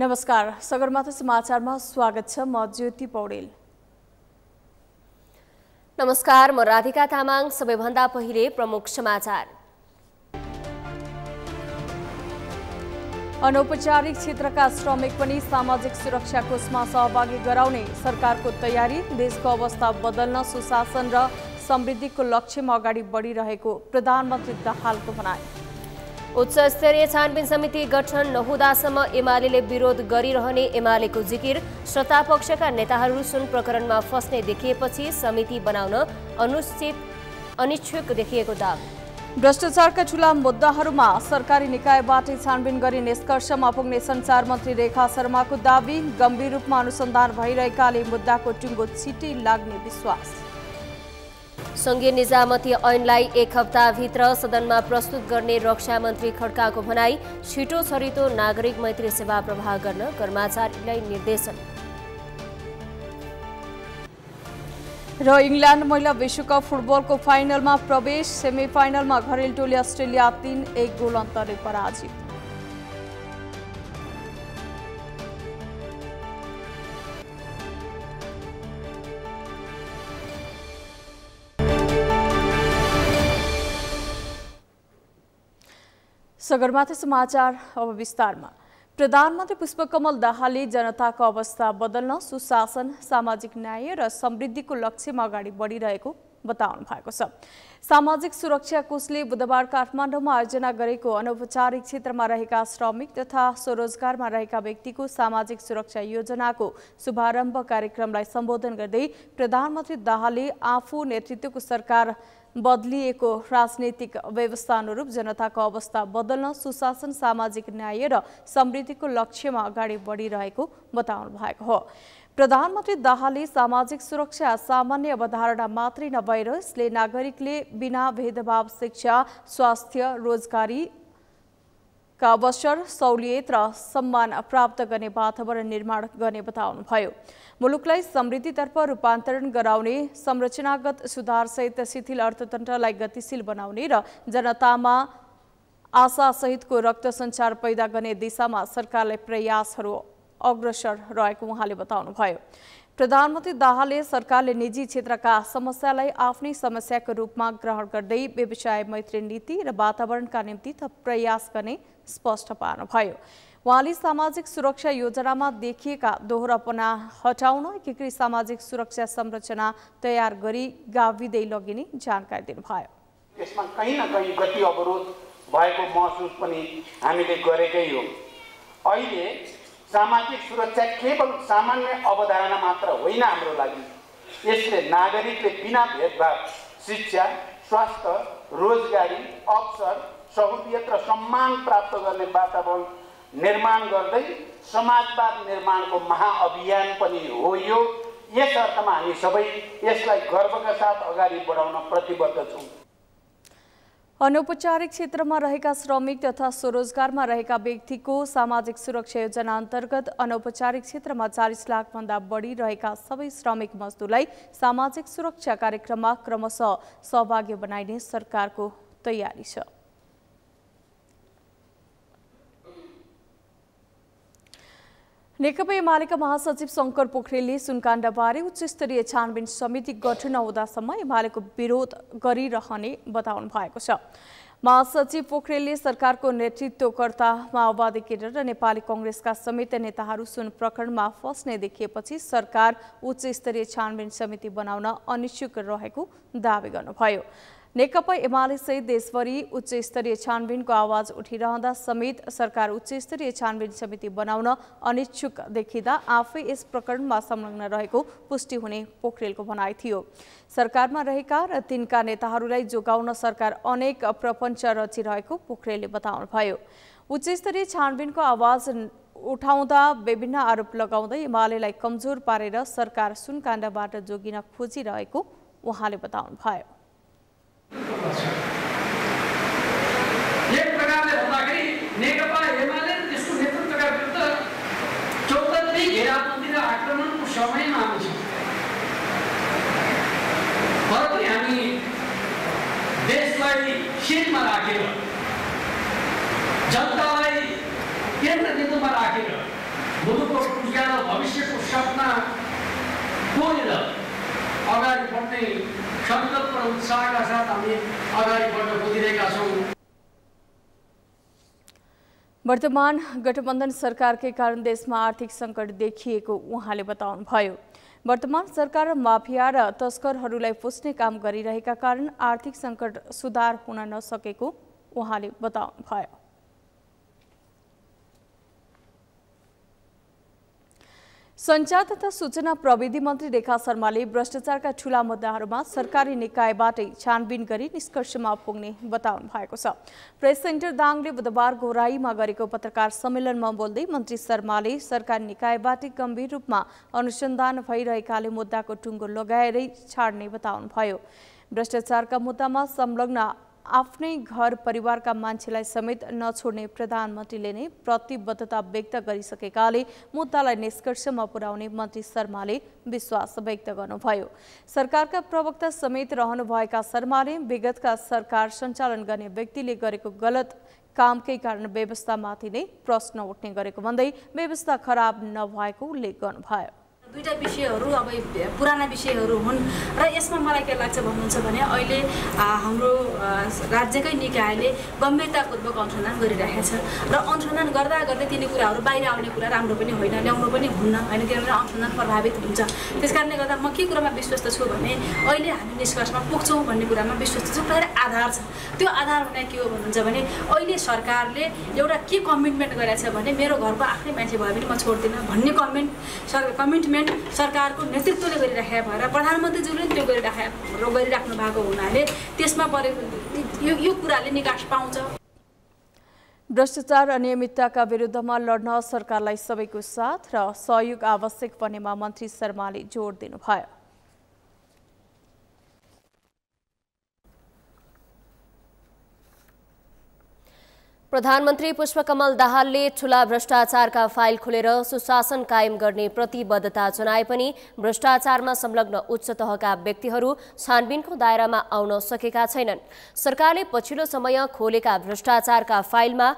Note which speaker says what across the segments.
Speaker 1: नमस्कार, सगरमाथा समाचारमा स्वागत छ। म ज्योति पौडेल।
Speaker 2: नमस्कार, म राधिका तामाङ। सबैभन्दा पहिले प्रमुख समाचार।
Speaker 1: अनौपचारिक क्षेत्रका श्रमिक पनि सामाजिक सुरक्षा कोषमा सहभागी गराउने सरकारको तयारी। देशको अवस्था बदल्न सुशासन र समृद्धिको लक्ष्यमा अगाडि बढिरहेको प्रधानमन्त्री दाहालको भनाइ।
Speaker 2: उच्च स्तरीय छानबिन समिति गठन नहुँदासम्म एमालेले विरोध गरिरहने एमालेको जिकिर। सत्तापक्षका नेताहरू सुन प्रकरणमा फस्ने देखिएपछि समिति बनाउन अनिच्छुक देखिएको दाव।
Speaker 1: भ्रष्टाचारका ठूला मुद्दाहरूमा सरकारी निकायबाटै छानबिन गरी निष्कर्षमा पुग्ने सञ्चार मन्त्री रेखा शर्माको दावी। गम्भीर रूपमा अनुसन्धान भइरहेकाले मुद्दाको टुङ्गो छिटै लाग्ने विश्वास।
Speaker 2: संघीय निजामती ऐनलाई 1 हप्ताभित्र सदनमा प्रस्तुत गर्ने रक्षा मन्त्री खड्काको भनाई। छिटो छरितो नागरिक मैत्री सेवा प्रवाह गर्न कर्मचारीलाई निर्देशन।
Speaker 1: र इङ्ल्यान्ड महिला विश्वकप फुटबलको फाइनलमा प्रवेश। सेमिफाइनलमा घरेलु टोली अस्ट्रेलिया 3-1 गोल अन्तरले पराजित। सगरमाथा समाचार अब विस्तारमा। प्रधानमन्त्री पुष्पकमल दाहालले जनताको अवस्था बदल्न सुशासन, सामाजिक न्याय र समृद्धिको लक्ष्यमा अगाडि बढिरहेको बताउनु भएको छ। सामाजिक सुरक्षा कोषले बुधबार काठमाडौँमा आयोजना गरेको अनौपचारिक क्षेत्रमा रहेका श्रमिक तथा स्वरोजगारमा रहेका व्यक्तिको सामाजिक सुरक्षा योजनाको शुभारम्भ कार्यक्रमलाई सम्बोधन गर्दै प्रधानमन्त्री दाहालले आफू नेतृत्वको सरकार बदलिएको राजनीतिक व्यवस्था अनुरूप जनताको अवस्था बदल्न सुशासन, सामाजिक न्याय र समृद्धिको लक्ष्यमा अगाडि बढिरहेको बताउनु भएको हो। प्रधानमन्त्री दाहालले सामाजिक सुरक्षा सामान्य अवधारणा मात्रै नभएर यसले नागरिकले बिना भेदभाव शिक्षा, स्वास्थ्य, रोजगारी का अवसर, सहुलियत र सम्मान प्राप्त गर्ने वातावरण निर्माण गर्ने बताउनुभयो। मुलुकलाई समृद्धितर्फ रूपान्तरण गराउने, संरचनागत सुधारसहित शिथिल अर्थतन्त्रलाई गतिशील बनाउने र जनतामा आशासहितको रक्त सञ्चार पैदा गर्ने दिशामा सरकारले प्रयासहरू अग्रसर रहेको उहाँले बताउनुभयो। प्रधानमन्त्री दाहालले सरकारले निजी क्षेत्रका समस्यालाई आफ्नै समस्याको रूपमा ग्रहण गर्दै व्यवसाय मैत्री नीति र वातावरणका निम्ति थप प्रयास गर्ने स्पष्ट पार्नुभयो। उहाँले सामाजिक सुरक्षा योजनामा देखिएका दोहोरापना हटाउन एकीकृत सामाजिक सुरक्षा संरचना तयार गरी गाविँदै लगिने जानकारी दिनुभयो।
Speaker 3: यसमा कहीँ न कहीँ गति अवरोध भएको महसुस पनि हामीले गरेकै हो। अहिले सामाजिक सुरक्षा केवल सामान्य अवधारणा मात्र होइन हाम्रो लागि। यसले नागरिकले बिना भेदभाव शिक्षा, स्वास्थ्य, रोजगारी, अवसर, सहुलियत र सम्मान प्राप्त गर्ने वातावरण निर्माण गर्दै समाजवाद निर्माणको महाअभियान पनि हो यो। यस अर्थमा हामी सबै यसलाई गर्वका साथ अगाडि बढाउन प्रतिबद्ध छौँ।
Speaker 1: अनौपचारिक क्षेत्रमा रहेका श्रमिक तथा स्वरोजगारमा रहेका व्यक्तिको सामाजिक सुरक्षा योजना अन्तर्गत अनौपचारिक क्षेत्रमा 40 लाखभन्दा बढी रहेका सबै श्रमिक मजदुरलाई सामाजिक सुरक्षा कार्यक्रममा क्रमशः सहभागी बनाइने सरकारको तयारी छ। नेकपा एमालेका महासचिव शङ्कर पोखरेलले सुनकाण्डबारे उच्चस्तरीय छानबिन समिति गठन नहुँदासम्म एमालेको विरोध गरिरहने बताउनु भएको छ। महासचिव पोखरेलले सरकारको नेतृत्वकर्ता माओवादी केडर र नेपाली कांग्रेसका समेत नेताहरू सुन प्रकरणमा फस्ने देखिएपछि सरकार उच्चस्तरीय छानबिन समिति बनाउन अनिच्छुक रहेको दावी गर्नुभयो। नेकपा एमाले सहित देशभरि उच्चस्तरीय छानबिनको आवाज उठिरहँदा समेत सरकार उच्चस्तरीय छानबिन समिति बनाउन अनिच्छुक देखिँदा आफै यस प्रकरणमा संलग्न रहेको पुष्टि हुने पोखरेलको भनाइ थियो। सरकारमा रहेका र तिनका नेताहरूलाई जोगाउन सरकार अनेक प्रपञ्च रचिरहेको पोखरेलले बताउनुभयो। उच्चस्तरीय छानबिनको आवाज उठाउँदा विभिन्न आरोप लगाउँदै एमालेलाई कमजोर पारेर सरकार सुनकाण्डबाट जोगिन खोजिरहेको उहाँले बताउनुभयो।
Speaker 4: एक प्रकारले भन्दाखेरि नेकपा एमाले त्यसको नेतृत्वका विरुद्ध चौतर्फी घेराबन्दी र आक्रमणको समयमा हामी छौँ। तर पनि हामी देशलाई शिरमा राखेर, जनतालाई केन्द्रबिन्दुमा राखेर उज्यालो भविष्यको सपना बोलेर अगाडि बढ्ने सङ्कल्प र उत्साहका साथ हामी अगाडि बढ्न खोजिरहेका छौँ।
Speaker 1: वर्तमान गठबन्धन सरकारकै कारण देशमा आर्थिक सङ्कट देखिएको उहाँले बताउनुभयो। वर्तमान सरकार माफिया र तस्करहरूलाई पुस्ने काम गरिरहेका कारण आर्थिक सङ्कट सुधार हुन नसकेको उहाँले बताउनुभयो। सञ्चार तथा सूचना प्रविधि मन्त्री रेखा शर्माले भ्रष्टाचारका ठूला मुद्दाहरूमा सरकारी निकायबाटै छानबिन गरी निष्कर्षमा पुग्ने बताउनु भएको छ। प्रेस सेन्टर दाङले बुधबार घोराईमा गरेको पत्रकार सम्मेलनमा बोल्दै मन्त्री शर्माले सरकारी निकायबाटै गम्भीर रूपमा अनुसन्धान भइरहेकाले मुद्दाको टुङ्गो लगाएरै छाड्ने बताउनुभयो। भ्रष्टाचारका मुद्दामा संलग्न आफ्नै घर परिवारका मान्छेलाई समेत नछोड्ने प्रधानमन्त्रीले नै प्रतिबद्धता व्यक्त गरिसकेकाले मुद्दालाई निष्कर्षमा पुर्याउने मन्त्री शर्माले विश्वास व्यक्त गर्नुभयो। सरकारका प्रवक्ता समेत रहनुभएका शर्माले विगतका सरकार सञ्चालन गर्ने व्यक्तिले गरेको गलत कामकै कारण व्यवस्थामाथि नै प्रश्न उठ्ने गरेको भन्दै व्यवस्था खराब नभएको उल्लेख गर्नुभयो।
Speaker 5: दुईटा विषयहरू अब पुराना विषयहरू हुन् र यसमा मलाई के लाग्छ भन्नुहुन्छ भने अहिले हाम्रो राज्यकै निकायले गम्भीरतापूर्वक अनुसन्धान गरिरहेको छ र अनुसन्धान गर्दा गर्दै तिनी कुराहरू बाहिर आउने कुरा राम्रो पनि होइन, ल्याउनु पनि हुन्न होइन, किनभने अनुसन्धान प्रभावित हुन्छ। त्यसकारणले गर्दा म के कुरामा विश्वस्त छु भने अहिले हामी निष्कर्षमा पुग्छौँ भन्ने कुरामा विश्वस्त छु। तर आधार छ, त्यो आधार हुने के हो भन्नुहुन्छ भने अहिले सरकारले एउटा के कमिटमेन्ट गरेको छ भने मेरो घरको आफ्नै मान्छे भयो भने म छोड्दिनँ भन्ने कमिटमेन्ट सरकारको नेतृत्वले गरिराखेका भएर प्रधानमन्त्रीज्यूले त्यो गरिराख्नु भएको हुनाले त्यसमा यो कुराले निकास पाउँछ।
Speaker 1: भ्रष्टाचार अनियमितताका विरुद्धमा लड्न सरकारलाई सबैको साथ र सहयोग आवश्यक पर्नेमा मन्त्री शर्माले जोड दिनुभयो।
Speaker 2: प्रधानमन्त्री पुष्पकमल दाहालले ठूला भ्रष्टाचारका फाइल खोलेर सुशासन कायम गर्ने प्रतिबद्धता जनाए पनि भ्रष्टाचारमा संलग्न उच्च तहका व्यक्तिहरू छानबिनको दायरामा आउन सकेका छैनन्। सरकारले पछिल्लो समय खोलेका भ्रष्टाचारका फाइलमा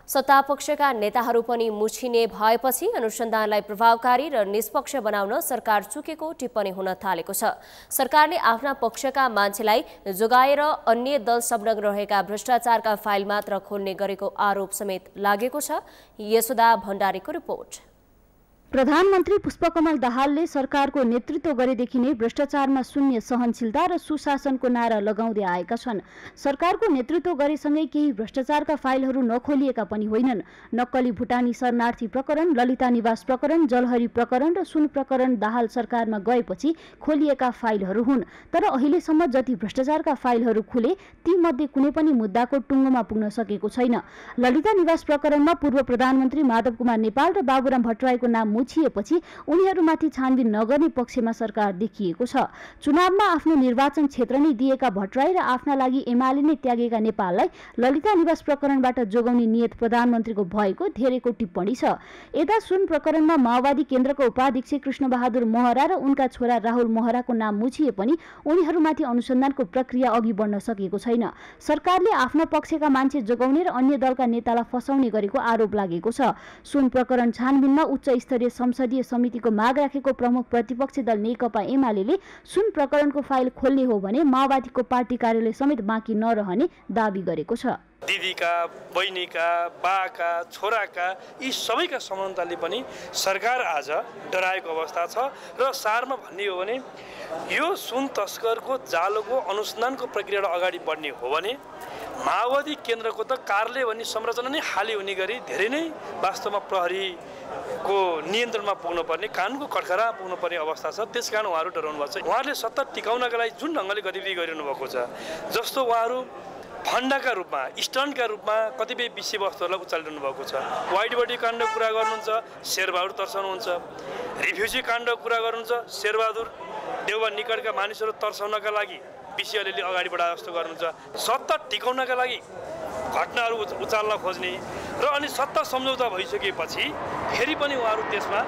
Speaker 2: सत्तापक्षका नेताहरू पनि मुछिने भएपछि अनुसन्धानलाई प्रभावकारी र निष्पक्ष बनाउन सरकार चुकेको टिप्पणी हुन थालेको छ। सरकारले आफ्ना पक्षका मान्छेलाई जोगाएर अन्य दल संलग्न रहेका भ्रष्टाचारका फाइल मात्र खोल्ने गरेको आरोप समेत लागेको छ। यशोदा भण्डारीको रिपोर्ट।
Speaker 6: प्रधानमन्त्री पुष्पकमल दाहालले सरकारको नेतृत्व गरेदेखि नै भ्रष्टाचारमा शून्य सहनशीलता र सुशासनको नारा लगाउँदै आएका छन्। सरकारको नेतृत्व गरेसँगै केही भ्रष्टाचारका फाइलहरू नखोलिएका पनि होइनन्। नक्कली भुटानी शरणार्थी प्रकरण, ललिता निवास प्रकरण, जलहरी प्रकरण र सुन प्रकरण दाहाल सरकारमा गएपछि खोलिएका फाइलहरू हुन्। तर अहिलेसम्म जति भ्रष्टाचारका फाइलहरू खुले तीमध्ये कुनै पनि मुद्दाको टुङ्गोमा पुग्न सकेको छैन। ललिता निवास प्रकरणमा पूर्व प्रधानमन्त्री माधव कुमार नेपाल र बाबुराम भट्टराईको नाम मुछिएपछि उनीहरूमाथि छानबिन नगर्ने पक्षमा सरकार देखिएको छ। चुनावमा आफ्नो निर्वाचन क्षेत्र नै दिएका भट्टराई र आफ्ना लागि एमाले नै त्यागेका नेपाललाई ललिता निवास प्रकरणबाट जोगाउने नियत प्रधानमन्त्रीको भएको धेरैको टिप्पणी छ। यता सुन प्रकरणमा माओवादी केन्द्रको उपाध्यक्ष कृष्णबहादुर महरा र उनका छोरा राहुल महराको नाम मुछिए पनि उनीहरूमाथि अनुसन्धानको प्रक्रिया अघि बढ्न सकेको छैन। सरकारले आफ्ना पक्षका मान्छे जोगाउने र अन्य दलका नेतालाई फसाउने गरेको आरोप लागेको छ। सुन प्रकरण छानबिनमा उच्च स्तरीय संसदीय समितिको माग राखेको प्रमुख प्रतिपक्षी दल नेकपा एमाले सुन प्रकरणको फाइल खोल्ने हो भने माओवादीको पार्टी कार्यालय समेत बाँकी नरहने दाबी गरेको छ।
Speaker 7: दिदीका, बहिनीका, बाका, छोराका यी सबैका समानताले पनि सरकार आज डराएको अवस्था छ र सारमा भन्ने हो भने यो सुन तस्करको जालोको अनुसन्धानको प्रक्रियाबाट अगाडि बढ्ने हो भने माओवादी केन्द्रको त कार्यालय भन्ने संरचना नै खाली हुने गरी धेरै नै वास्तवमा प्रहरीको नियन्त्रणमा पुग्नुपर्ने, कानुनको कठघरा पुग्नुपर्ने अवस्था छ। त्यसकारण उहाँहरू डराउनु भएको छ। उहाँहरूले सत्ता टिकाउनका लागि जुन ढङ्गले गतिविधि गरिरहनु भएको छ, जस्तो उहाँहरू फन्डाका रूपमा, स्टन्टका रूपमा कतिपय विषयवस्तुहरूलाई उचालिरहनु भएको छ। वाइट बडी काण्डको कुरा गर्नुहुन्छ, शेरबहादुर तर्साउनुहुन्छ। रिफ्युजी काण्डको कुरा गर्नुहुन्छ, शेरबहादुर देउवा निकटका मानिसहरू तर्साउनका लागि विषय अलिअलि अगाडि बढाए जस्तो गर्नुहुन्छ। सत्ता टिकाउनका लागि घटनाहरू उचाल्न खोज्ने र अनि सत्ता सम्झौता भइसकेपछि फेरि पनि उहाँहरू त्यसमा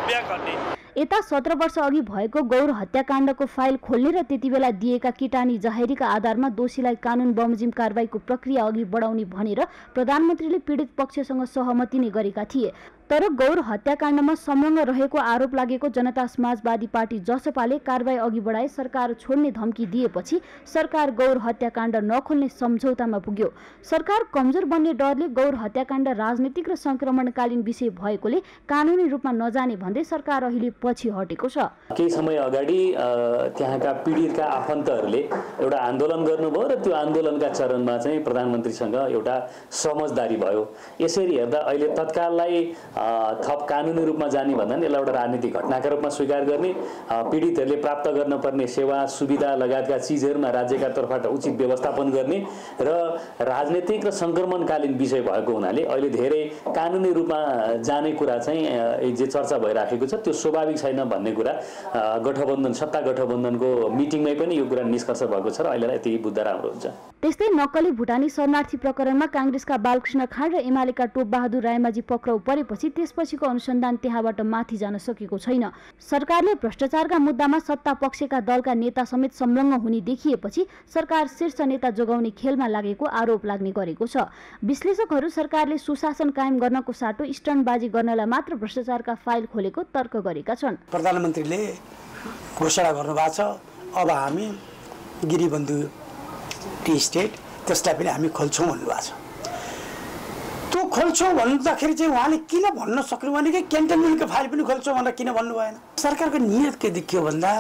Speaker 7: ब्याक गर्ने।
Speaker 6: यता 17 वर्ष अघि भएको गौर हत्याकाण्डको फाइल खोल्ने र त्यति बेला दिएका किटानी जाहेरीका आधारमा दोषीलाई कानुन बमोजिम कारबाहीको प्रक्रिया अघि बढाउने भनेर प्रधानमन्त्रीले पीडित पक्षसँग सहमति नै गरेका थिए। तर गौर हत्याकाण्डमा संलग्न रहेको आरोप लागेको जनता समाजवादी पार्टी जसपाले कारबाही अघि बढाए सरकार छोड्ने धम्की दिएपछि सरकार गौर हत्याकाण्ड नखोल्ने सम्झौतामा पुग्यो। सरकार कमजोर बन्ने डरले गौर हत्याकाण्ड राजनीतिक र संक्रमणकालीन विषय भएकोले कानुनी रूपमा नजाने भन्दै सरकार अहिले पछि हटेको छ।
Speaker 8: केही समय अगाडि त्यहाँका पीडितका आफन्तहरूले एउटा आन्दोलन गर्नुभयो र त्यो आन्दोलनका चरणमा चाहिँ प्रधानमन्त्रीसँग एउटा समझदारी भयो। यसरी हेर्दा अहिले तत्काललाई थप कानुनी रूपमा जाने भन्दा नि यसलाई एउटा राजनीतिक घटनाका रूपमा स्वीकार गर्ने, पीडितहरूले प्राप्त गर्नुपर्ने सेवा सुविधा लगायतका चिजहरूमा राज्यका तर्फबाट उचित व्यवस्थापन गर्ने र राजनीतिक र संक्रमणकालीन विषय भएको हुनाले अहिले धेरै कानुनी रूपमा जाने कुरा चाहिँ जे चर्चा भइराखेको छ त्यो स्वाभाविक छैन भन्ने कुरा गठबन्धन सत्ता गठबन्धनको मिटिङमै पनि यो कुरा निष्कर्ष भएको छ र अहिलेलाई यति बुझ्दा राम्रो हुन्छ।
Speaker 6: त्यस्तै नक्कली भुटानी शरणार्थी प्रकरणमा कांग्रेसका बालकृष्ण खाँड र एमालेका टोपबहादुर रायमाझी पक्राउ परेपछि त्यसपछिको अनुसन्धान त्यहाँबाट माथि जान सकेको छैन। सरकारले भ्रष्टाचारका मुद्दामा सत्ता पक्षका दलका नेता समेत संलग्न हुने देखिएपछि सरकार शीर्ष नेता जोगाउने खेलमा लागेको आरोप लाग्ने गरेको छ। विश्लेषकहरू सरकारले सुशासन कायम गर्नको साटो स्टन्टबाजी गर्नलाई मात्र भ्रष्टाचारका फाइल खोलेको तर्क गरेका छन्।
Speaker 9: प्रधानमन्त्रीले घोषणा गर्नुभएको छ अब हामी गिरिबन्धु टी स्टेट त्यसलाई पनि हामी खोल्छौँ भन्नुभएको छ। त्यो खोल्छौँ भन्दाखेरि चाहिँ उहाँले किन भन्न सक्नु भने कि क्यान्टनमेन्टको फाइल पनि खोल्छौँ भनेर किन भन्नु भएन? सरकारको नियत के देखियो भन्दा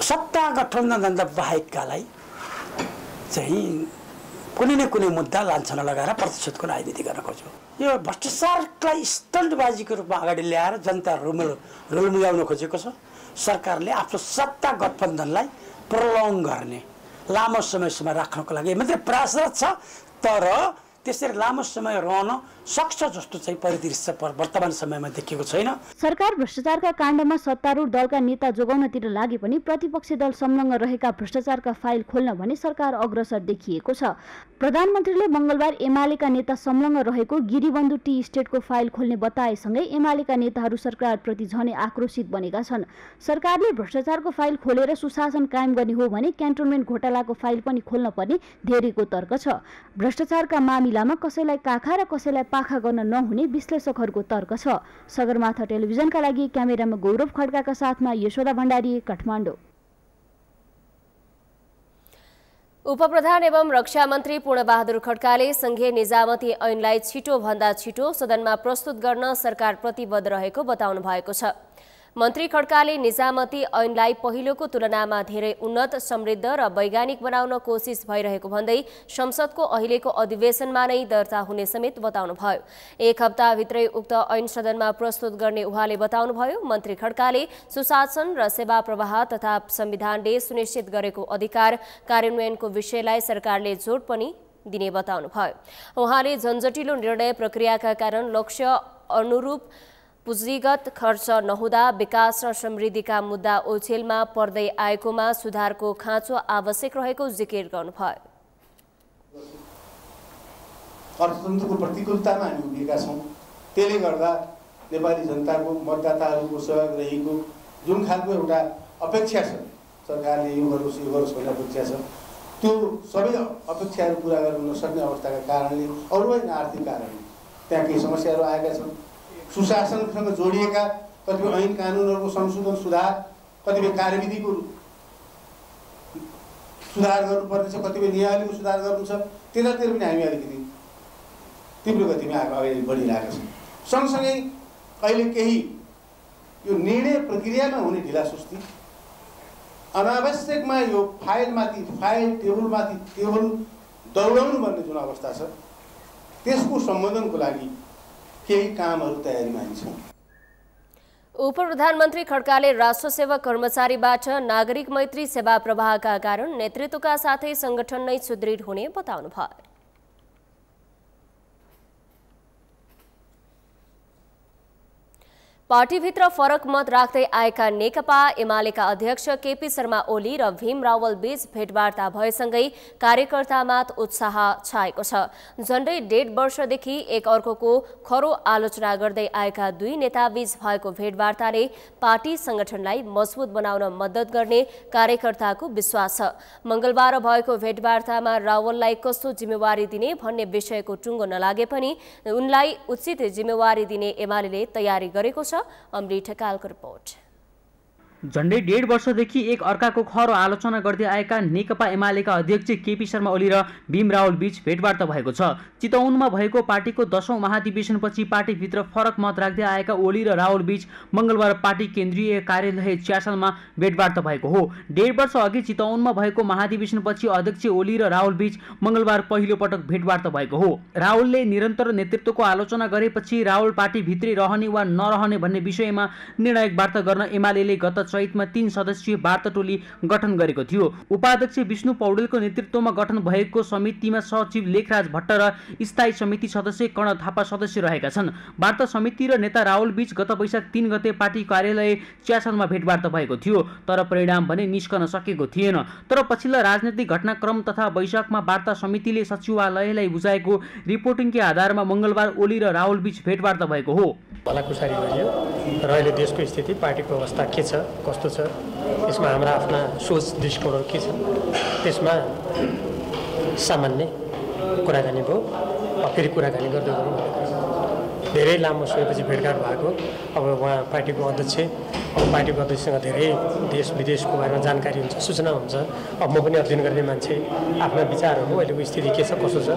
Speaker 9: सत्ता गठबन्धन बाहेककालाई चाहिँ कुनै न कुनै मुद्दा लान्छना लगाएर प्रतिशतको राजनीति गर्न खोज्यो। यो भ्रष्टाचारलाई स्टन्टबाजीको रूपमा अगाडि ल्याएर जनता रुलमुलाउन खोजेको छ। सरकारले आफ्नो सत्ता गठबन्धनलाई प्रलङ गर्ने लामो समयसम्म राख्नको लागि मात्रै प्रयासरत छ, तर त्यसरी लामो समय रहन सक्छ जस्तो चाहिँ परिदृश्य वर्तमान समयमा देखिएको छैन।
Speaker 6: सरकार भ्रष्टाचारका काण्डमा सत्तारूढ दलका नेता जोगाउनतिर लागे पनि प्रतिपक्षी दल संलग्न रहेका भ्रष्टाचारका फाइल खोल्न भने सरकार अग्रसर देखिएको छ। प्रधानमन्त्रीले मंगलबार एमालेका नेता संलग्न रहेको गिरिबन्धु टी स्टेटको फाइल खोल्ने बताएसँगै एमालेका नेताहरू सरकारप्रति झनै आक्रोशित बनेका छन्। सरकारले भ्रष्टाचारको फाइल खोलेर सुशासन कायम गर्ने हो भने क्यान्टोनमेन्ट घोटालाको फाइल पनि खोल्न पर्ने धेरैको तर्क छ। भ्रष्टाचारका मामिलामा कसैलाई काखा र कसैलाई पाखा गर्न नहुने विश्लेषकहरूको तर्क छ। सगरमाथा टेलिभिजनका लागि क्यामेरामा गौरव खड्काका साथमा यशोदा भण्डारी, काठमाडौँ।
Speaker 2: उपप्रधान एवं रक्षा मन्त्री पूर्णबहादुर खड्काले संघीय निजामती ऐनलाई छिटोभन्दा छिटो सदनमा प्रस्तुत गर्न सरकार प्रतिबद्ध रहेको बताउनु भएको छ। मन्त्री खड्काले निजामती ऐनलाई पहिलोको तुलनामा धेरै उन्नत, समृद्ध र वैज्ञानिक बनाउन कोसिस भइरहेको भन्दै संसदको अहिलेको अधिवेशनमा नै दर्ता हुने समेत बताउनुभयो। एक हप्ताभित्रै उक्त ऐन सदनमा प्रस्तुत गर्ने उहाँले बताउनुभयो। मन्त्री खड्काले सुशासन र सेवा प्रवाह तथा संविधानले सुनिश्चित गरेको अधिकार कार्यान्वयनको विषयलाई सरकारले जोड पनि दिने बताउनुभयो। उहाँले झन्झटिलो निर्णय प्रक्रियाका कारण लक्ष्य अनुरूप पुँजीगत खर्च नहुँदा विकास र समृद्धिका मुद्दा ओछेलमा पर्दै आएकोमा सुधारको खाँचो आवश्यक रहेको जिकिर गर्नुभयो।
Speaker 10: अर्थतन्त्रको प्रतिकूलतामा हामी उभिएका छौँ। त्यसले गर्दा नेपाली जनताको मतदाताहरूको सहयोग रहेको जुन खालको एउटा अपेक्षा छ, सरकारले यो गरोस् भन्ने अपेक्षा छ, त्यो सबै अपेक्षाहरू पुरा गर्न नसक्ने अवस्थाका कारणले अरू होइन आर्थिक कारणले त्यहाँ केही समस्याहरू आएका छन्। सुशासनसँग जोडिएका कतिपय ऐन कानुनहरूको संशोधन सुधार, कतिपय कार्यविधिको सुधार गर्नुपर्ने छ, कतिपय नियमावलीको सुधार गर्नु छ, त्यतातिर पनि हामी अलिकति तीव्र गतिमा अगाडि बढिरहेका छौँ। सँगसँगै अहिले केही यो निर्णय प्रक्रियामा हुने ढिलासुस्ती, अनावश्यकमा यो फाइल टेबल दौडाउनु भन्ने जुन अवस्था छ त्यसको सम्बोधनको लागि केही कामहरू तयारीमा छन्।
Speaker 2: उपप्रधानमन्त्री खड्काले राष्ट्र सेवा कर्मचारीबाट नागरिक मैत्री सेवा प्रवाहका कारण नेतृत्वका साथै संगठन नै सुदृढ हुने बताउनुभयो। पार्टीभित्र फरक मत राख्दै आएका नेकपा एमालेका अध्यक्ष केपी शर्मा ओली र भीम रावल बीच भेटवार्ता भएसँगै कार्यकर्तामा उत्साह छाएको छ। झण्डै 1.5 वर्षदेखि एक अर्कोको खरो आलोचना गर्दै आएका दुई नेताबीच भएको भेटवार्ताले पार्टी संगठनलाई मजबुत बनाउन मद्दत गर्ने कार्यकर्ताको विश्वास छ। मंगलबार भएको भेटवार्तामा रावललाई कस्तो जिम्मेवारी दिने भन्ने विषयको टुङ्गो नलागे पनि उनलाई उचित जिम्मेवारी दिने एमालेले तयारी गरेको छ। अमृत ठेकालको रिपोर्ट।
Speaker 11: झण्डै 1.5 वर्षदेखि एक अर्काको खरो आलोचना गर्दै आएका नेकपा एमालेका अध्यक्ष केपी शर्मा ओली र भीम रावल बीच भेटवार्ता भएको छ। चितवनमा भएको पार्टीको 10औं महाधिवेशनपछि पार्टीभित्र फरक मत राख्दै आएका ओली र रावल बीच मंगलबार पार्टी केन्द्रीय कार्यालय च्यासलमा भेटवार्ता भएको हो। 1.5 वर्ष अघि चितवनमा भएको महाधिवेशनपछि अध्यक्ष ओली र रावल बीच मंगलबार पहिलो पटक भेटवार्ता भएको हो। रावलले निरन्तर नेतृत्वको आलोचना गरेपछि रावल पार्टीभित्रै रहने वा नरहने भन्ने विषयमा निर्णायक वार्ता गर्न एमालेले गत चैतमा 3 सदस्यीय वार्ता टोली गठन गरेको थियो। उपाध्यक्ष विष्णु पौडेलको नेतृत्वमा गठन भएको समितिमा सचिव लेखराज भट्ट र स्थायी समिति सदस्य कर्ण थापा सदस्य रहेका छन्। वार्ता समिति र नेता रावल बीच गत वैशाख 3 गते पार्टी कार्यालय च्यासलमा भेटवार्ता भएको थियो, तर परिणाम भने निस्कन सकेको थिएन। तर पछिल्ला राजनीतिक घटनाक्रम तथा वैशाखमा वार्ता समितिले सचिवालयलाई बुझाएको रिपोर्टिङकै आधारमा मंगलबार ओली र रावल बीच भेटवार्ता भएको हो।
Speaker 12: भलाकुसारी गरियो र अहिले देशको स्थिति पार्टीको अवस्था के छ कस्तो छ यसमा हाम्रा आफ्ना सोच दृष्टिकोणहरू के छ त्यसमा सामान्य कुराकानी भयो। फेरि कुराकानी गर्दै गरौँ। धेरै लामो समयपछि भेटघाट भएको। अब उहाँ पार्टीको अध्यक्ष पार्टीको अध्यक्षसँग धेरै देश विदेशको बारेमा जानकारी हुन्छ, सूचना हुन्छ। अब म पनि अध्ययन गर्ने मान्छे, आफ्ना विचारहरू अहिलेको स्थिति के छ कसो छ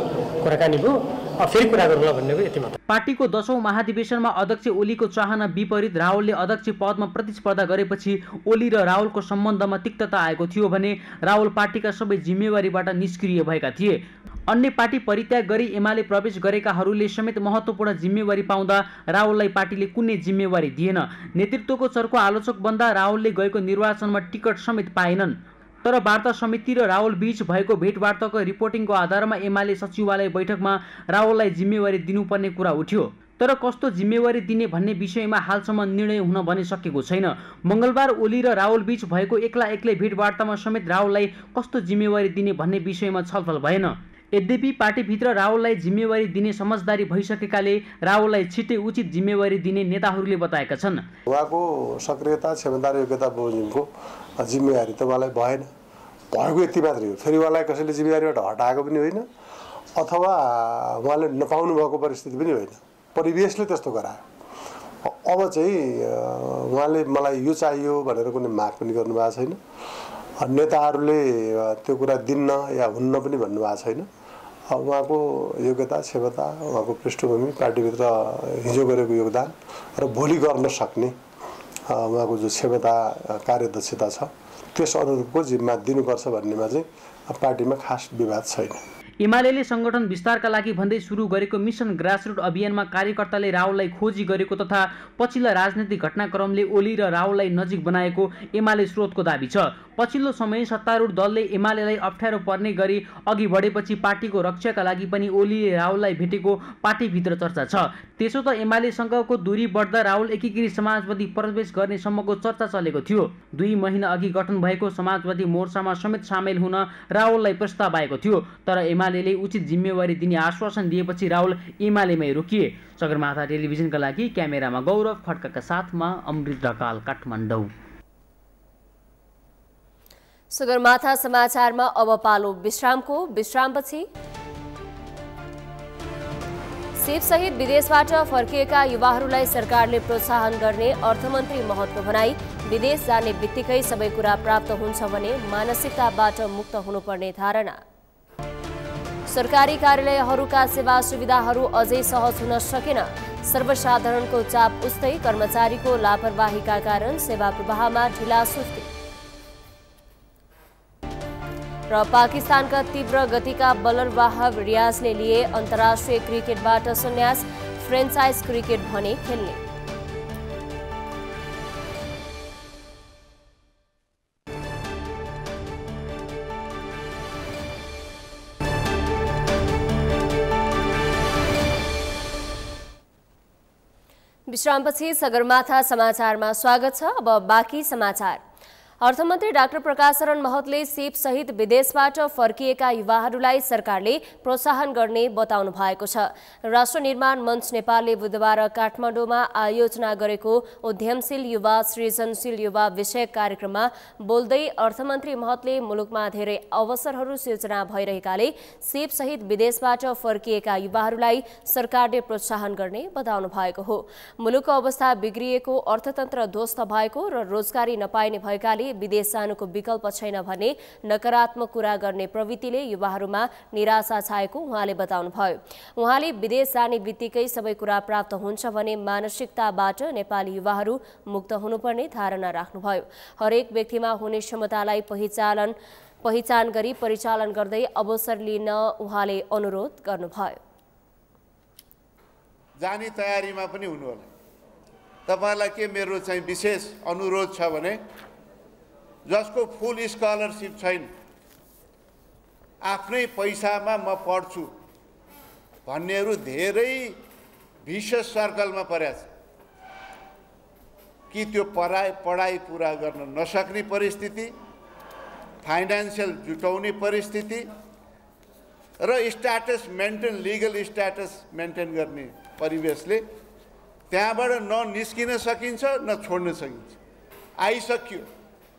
Speaker 12: कुराकानी भयो। अब फेरि कुरा गरौँला भन्ने हो यति मात्र।
Speaker 11: पार्टीको 10औं महाधिवेशनमा अध्यक्ष ओलीको चाहना विपरीत रावलले अध्यक्ष पदमा प्रतिस्पर्धा गरेपछि ओली र रावलको सम्बन्धमा तिक्तता आएको थियो भने रावल पार्टीका सबै जिम्मेवारीबाट निष्क्रिय भएका थिए। अन्य पार्टी परित्याग गरी एमाले प्रवेश गरेकाहरूले समेत महत्त्वपूर्ण जिम्मेवारी पाउँदा रावललाई पार्टीले कुनै जिम्मेवारी दिएन। नेतृत्वको चर्को आलोचक बन्दा रावलले गएको निर्वाचनमा टिकट समेत पाएनन्। तर वार्ता समिति र रावल बीच भएको भेटवार्ताको रिपोर्टिङको आधारमा एमाले सचिवालय बैठकमा रावललाई जिम्मेवारी दिनुपर्ने कुरा उठ्यो। तर कस्तो जिम्मेवारी दिने भन्ने विषयमा हालसम्म निर्णय हुन भने सकेको छैन। मंगलबार ओली र रावल बीच भएको एक्लै भेटवार्तामा समेत रावललाई कस्तो जिम्मेवारी दिने भन्ने विषयमा छलफल भएन। यद्यपि पार्टीभित्र रावललाई जिम्मेवारी दिने समझदारी भइसकेकाले रावललाई छिट्टै उचित जिम्मेवारी दिने नेताहरूले बताएका छन्।
Speaker 13: उहाँको सक्रियता क्षमता र योग्यता बमोजिमको जिम्मेवारी त उहाँलाई भएन, भएको यति मात्रै हो। फेरि उहाँलाई कसैले जिम्मेवारीबाट हटाएको पनि होइन अथवा उहाँले नपाउनु भएको परिस्थिति पनि होइन, परिवेशले त्यस्तो गरायो। अब चाहिँ उहाँले मलाई यो चाहियो भनेर कुनै माग पनि गर्नुभएको छैन। नेताहरूले त्यो कुरा दिन्न या हुन्न पनि भन्नुभएको छैन। उहाँको योग्यता क्षमता उहाँको पृष्ठभूमि पार्टीभित्र हिजो गरेको योगदान र भोलि गर्न सक्ने उहाँको जो क्षमता कार्यदक्षता छ त्यस अनुरूपको जिम्मा दिनुपर्छ भन्नेमा चाहिँ पार्टीमा खास विवाद छैन।
Speaker 11: एमालेले संगठन विस्तारका लागि भन्दै सुरु गरेको मिसन ग्रासरुट अभियानमा कार्यकर्ताले रावललाई खोजी गरेको तथा पछिल्ला राजनीतिक घटनाक्रमले ओली र रावललाई नजिक बनाएको एमाले स्रोतको दाबी छ। पछिल्लो समय सत्तारूढ दलले एमालेलाई अप्ठ्यारो पर्ने गरी अघि बढेपछि पार्टीको रक्षाका लागि पनि ओलीले रावललाई भेटेको पार्टीभित्र चर्चा छ। त्यसो त एमालेसँगको दूरी बढ्दा रावल एकीकृत समाजवादी प्रवेश गर्ने सम्मको चर्चा चलेको थियो। 2 महिना अघि गठन भएको समाजवादी मोर्चामा समेत सामेल हुन रावललाई प्रस्ताव आएको थियो। तर एमालेले उचित जिम्मेवारी दिने आश्वासन दिएपछि रावल एमालेमै रोकिए। सगरमाथा टेलिभिजनका लागि क्यामेरामा गौरव खड्काका साथमा अमृत ढकाल, काठमाडौँ।
Speaker 2: सगरमाथा समाचारमा अब पालो विश्रामको। विश्रामपछि सिपसहित विदेशबाट फर्किएका युवाहरूलाई सरकारले प्रोत्साहन गर्ने अर्थमन्त्री महतको भनाई। विदेश जाने बित्तिकै सबै कुरा प्राप्त हुन्छ भने मानसिकताबाट मुक्त हुनुपर्ने धारणा। सरकारी कार्यालयहरूका सेवा सुविधाहरू अझै सहज हुन सकेन। सर्वसाधारणको चाप उस्तै कर्मचारीको लापरवाहीका कारण सेवा प्रवाहमा ढिला सुस्ती। र पाकिस्तानका तीव्र गतिका बलर वाहब रियाजले लिए अन्तर्राष्ट्रिय क्रिकेटबाट सन्यास। फ्रेन्चाइज क्रिकेट भने खेल्ने। विश्रामपछि सगरमाथा समाचारमा स्वागत छ। अब बाँकी समाचार। अर्थमन्त्री डाक्टर प्रकाश शरण महतले सिप सहित विदेशबाट फर्किएका युवाहरूलाई सरकारले प्रोत्साहन गर्ने बताउनु भएको छ। राष्ट्र निर्माण मञ्च नेपालले बुधबार काठमाडौँमा आयोजना गरेको उद्यमशील युवा सृजनशील युवा विषयक कार्यक्रममा बोल्दै अर्थमन्त्री महतले मुलुकमा धेरै अवसरहरू सिर्जना भइरहेकाले सिप सहित विदेशबाट फर्किएका युवाहरूलाई सरकारले प्रोत्साहन गर्ने बताउनु भएको हो। मुलुकको अवस्था बिग्रिएको, अर्थतन्त्र ध्वस्त भएको र रोजगारी नपाइने भएकाले विदेश जानुको विकल्प छैन भन्ने नकारात्मक कुरा गर्ने प्रवृत्तिले युवाहरूमा निराशा छाएको उहाँले बताउनुभयो। उहाँले विदेश जाने बित्तिकै सबै कुरा प्राप्त हुन्छ भने मानसिकताबाट नेपाली युवाहरू मुक्त हुनुपर्ने धारणा राख्नुभयो। हरेक व्यक्तिमा हुने क्षमतालाई पहिचान गरी परिचालन गर्दै अवसर लिन उहाँले अनुरोध गर्नुभयो।
Speaker 14: जाने तयारीमा पनि हुनु होला। तपाईलाई के मेरो चाहिँ विशेष अनुरोध छ भने जसको फुल स्कलरशिप छैन, आफ्नै पैसामा म पढ्छु भन्नेहरू धेरै भिसियस सर्कलमा परेछ कि त्यो पढाइ पुरा गर्न नसक्ने परिस्थिति, फाइनान्शियल जुटाउने परिस्थिति र status maintain legal status maintain गर्ने परिवेशले त्यहाँबाट न निस्किन सकिन्छ न छोड्न सकिन्छ। आइसक्यो,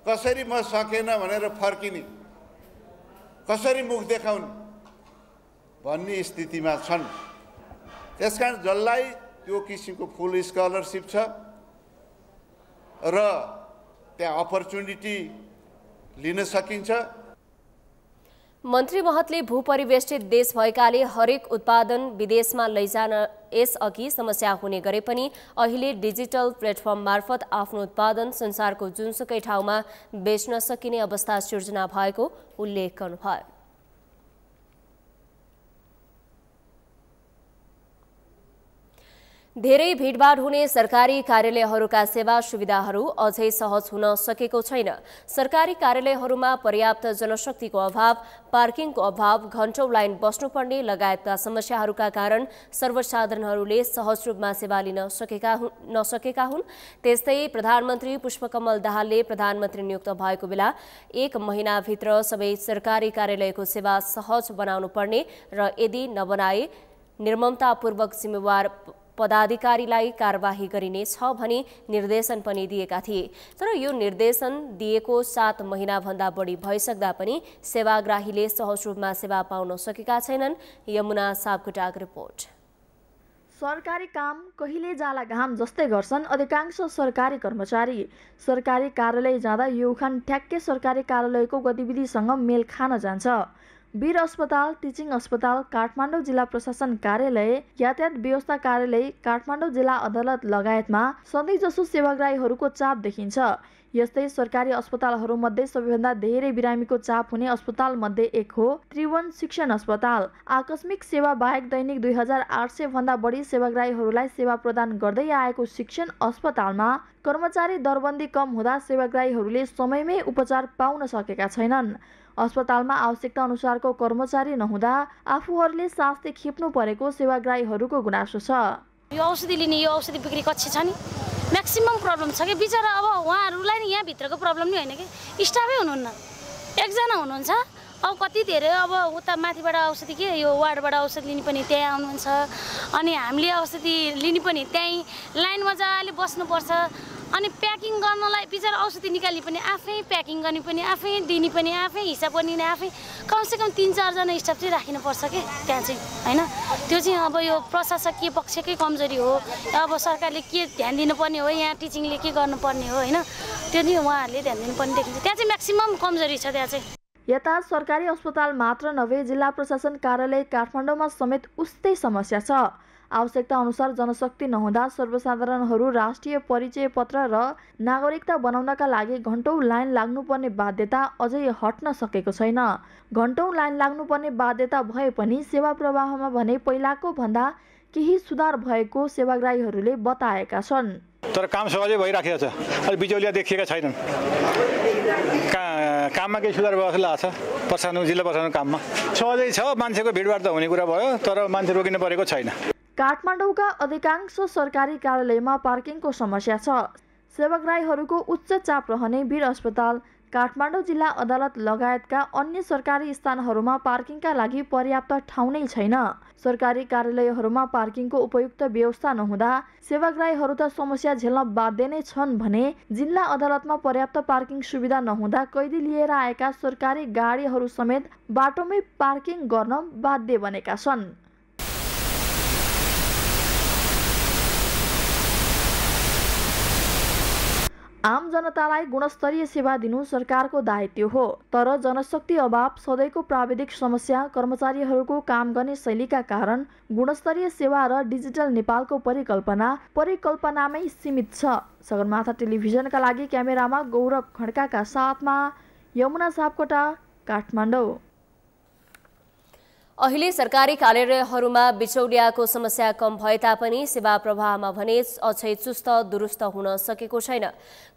Speaker 14: कसरी म सकेन भनेर फर्किने, कसरी मुख देखाउने भन्ने स्थितिमा छन्। त्यसकारण जसलाई त्यो किसिमको फुल स्कलरशिप छ र त्यहाँ अपर्च्युनिटी लिन सकिन्छ।
Speaker 2: मन्त्री महतले भूपरिवेष्टित देश भएकाले हरेक उत्पादन विदेशमा लैजान यसअघि समस्या हुने गरे पनि अहिले डिजिटल प्लेटफर्म मार्फत आफ्नो उत्पादन संसारको जुनसुकै ठाउँमा बेच्न सकिने अवस्था सिर्जना भएको उल्लेख गर्नुभयो। धेरै भिडभाड हुने सरकारी कार्यालयहरूका सेवा सुविधाहरू अझै सहज हुन सकेको छैन। सरकारी कार्यालयहरूमा पर्याप्त जनशक्तिको अभाव, पार्किङको अभाव, घण्टौं लाइन बस्नुपर्ने लगायतका समस्याहरूका कारण सर्वसाधारणहरूले सहज रूपमा सेवा लिन नसकेका हुन्। त्यस्तै प्रधानमन्त्री पुष्पकमल दाहालले प्रधानमन्त्री नियुक्त भएको बेला 1 महिनाभित्र सबै सरकारी कार्यालयको सेवा सहज बनाउनु पर्ने र यदि नबनाए निर्ममतापूर्वक जिम्मेवार पदाधिकारीलाई कारबाही गरिने छ भनी निर्देशन पनि दिएका थिए। तर यो निर्देशन दिएको 7 महिनाभन्दा बढी भइसक्दा पनि सेवाग्राहीले सहज रूपमा सेवा पाउन सकेका छैनन्। यमुना सापकोटाको रिपोर्ट।
Speaker 15: सरकारी काम कहिले जाला घाम जस्तै गर्छन् अधिकांश सरकारी कर्मचारी। सरकारी कार्यालय जाँदा यो उखान ठ्याक्कै सरकारी कार्यालयको गतिविधिसँग मेल खान जान्छ। वीर अस्पताल, टिचिङ अस्पताल, काठमाडौँ जिल्ला प्रशासन कार्यालय, यातायात व्यवस्था कार्यालय, काठमाडौँ जिल्ला अदालत लगायतमा सधैँजसो सेवाग्राहीहरूको चाप देखिन्छ। यस्तै सरकारी अस्पतालहरूमध्ये सबैभन्दा धेरै बिरामीको चाप हुने अस्पताल मध्ये एक हो त्रिभुवन शिक्षण अस्पताल। आकस्मिक सेवा बाहेक दैनिक 2800 भन्दा बढी सेवाग्राहीहरूलाई सेवा प्रदान गर्दै आएको शिक्षण अस्पतालमा कर्मचारी दरबन्दी कम हुँदा सेवाग्राहीहरूले समयमै उपचार पाउन सकेका छैनन्। अस्पतालमा आवश्यकता अनुसारको कर्मचारी नहुँदा आफूहरूले शास्ति खिप्नु परेको सेवाग्राहीहरूको गुनासो छ।
Speaker 16: यो औषधि लिने यो औषधि बिक्री कक्षी छ नि, म्याक्सिमम प्रब्लम छ कि बिचरा। अब उहाँहरूलाई नि यहाँ भित्रको प्रब्लम नि होइन कि स्टाफै हुनुहुन्न, एकजना हुनुहुन्छ। अब कति धेरै अब उता माथिबाट औषधि के यो वार्डबाट औषधि लिने पनि त्यहीँ आउनुहुन्छ, अनि हामीले औषधि लिने पनि त्यहीँ लाइन मजाले बस्नुपर्छ। अनि प्याकिङ गर्नलाई बिचरा औषधि निकाल्ने पनि आफै, प्याकिङ गर्ने पनि आफै, दिने पनि आफै, हिसाब गर्ने आफै। कमसेकम 3-4 जना स्टाफ चाहिँ राख्नुपर्छ कि त्यहाँ चाहिँ, होइन? त्यो चाहिँ अब यो प्रशासकीय पक्षकै कमजोरी हो। अब सरकारले के ध्यान दिनुपर्ने हो, यहाँ टिचिङले के गर्नुपर्ने हो, होइन? त्यो नि उहाँहरूले ध्यान दिनुपर्ने देखिन्छ। त्यहाँ चाहिँ म्याक्सिमम कमजोरी छ त्यहाँ चाहिँ।
Speaker 15: यता सरकारी अस्पताल मात्र नभए जिल्ला प्रशासन कार्यालय काठमाडौँमा समेत उस्तै समस्या छ। आवश्यकता अनुसार जनशक्ति नहुँदा सर्वसाधारणहरू राष्ट्रिय परिचय पत्र र नागरिकता बनाउनका लागि घण्टौं लाइन लाग्नुपर्ने बाध्यता अझै हट्न सकेको छैन। घण्टौं लाइन लाग्नुपर्ने बाध्यता भए पनि सेवा प्रवाहमा भने पहिलाको भन्दा केही सुधार भएको सेवाग्राहीहरूले बताएका छन्।
Speaker 17: तर काम सहजै भइराखेको छ, अलि बिचौलिया देखिएका छैनन्। काममा केही सुधार भएको जस्तो लाग्छ। प्रशासन जिल्ला प्रशासन काममा सहजै छ, मान्छेको भिडभाड त हुने कुरा भयो, तर मान्छे रोकिनु परेको छैन।
Speaker 15: काठमाडौँका अधिकांश सरकारी कार्यालयमा पार्किङको समस्या छ। सेवाग्राहीहरूको उच्च चाप रहने वीर अस्पताल, काठमाडौँ जिल्ला अदालत लगायतका अन्य सरकारी स्थानहरूमा पार्किङका लागि पर्याप्त ठाउँ नै छैन। सरकारी कार्यालयहरूमा पार्किङको उपयुक्त व्यवस्था नहुँदा सेवाग्राहीहरू त समस्या झेल्न बाध्य नै छन् भने जिल्ला अदालतमा पर्याप्त पार्किङ सुविधा नहुँदा कैदी लिएर आएका सरकारी गाडीहरू समेत बाटोमै पार्किङ गर्न बाध्य बनेका छन्। आम जनतालाई गुणस्तरीय सेवा दिनु सरकारको दायित्व हो, तर जनशक्ति अभाव, सधैँको प्राविधिक समस्या, कर्मचारीहरूको काम गर्ने शैलीका कारण गुणस्तरीय सेवा र डिजिटल नेपालको परिकल्पनामै सीमित छ। सगरमाथा टेलिभिजनका लागि क्यामेरामा गौरव खड्काका साथमा यमुना सापकोटा, काठमाडौँ।
Speaker 2: अहिले सरकारी कार्यालयहरूमा बिचौलियाको समस्या कम भए तापनि सेवा प्रवाहमा भने अझै चुस्त दुरुस्त हुन सकेको छैन।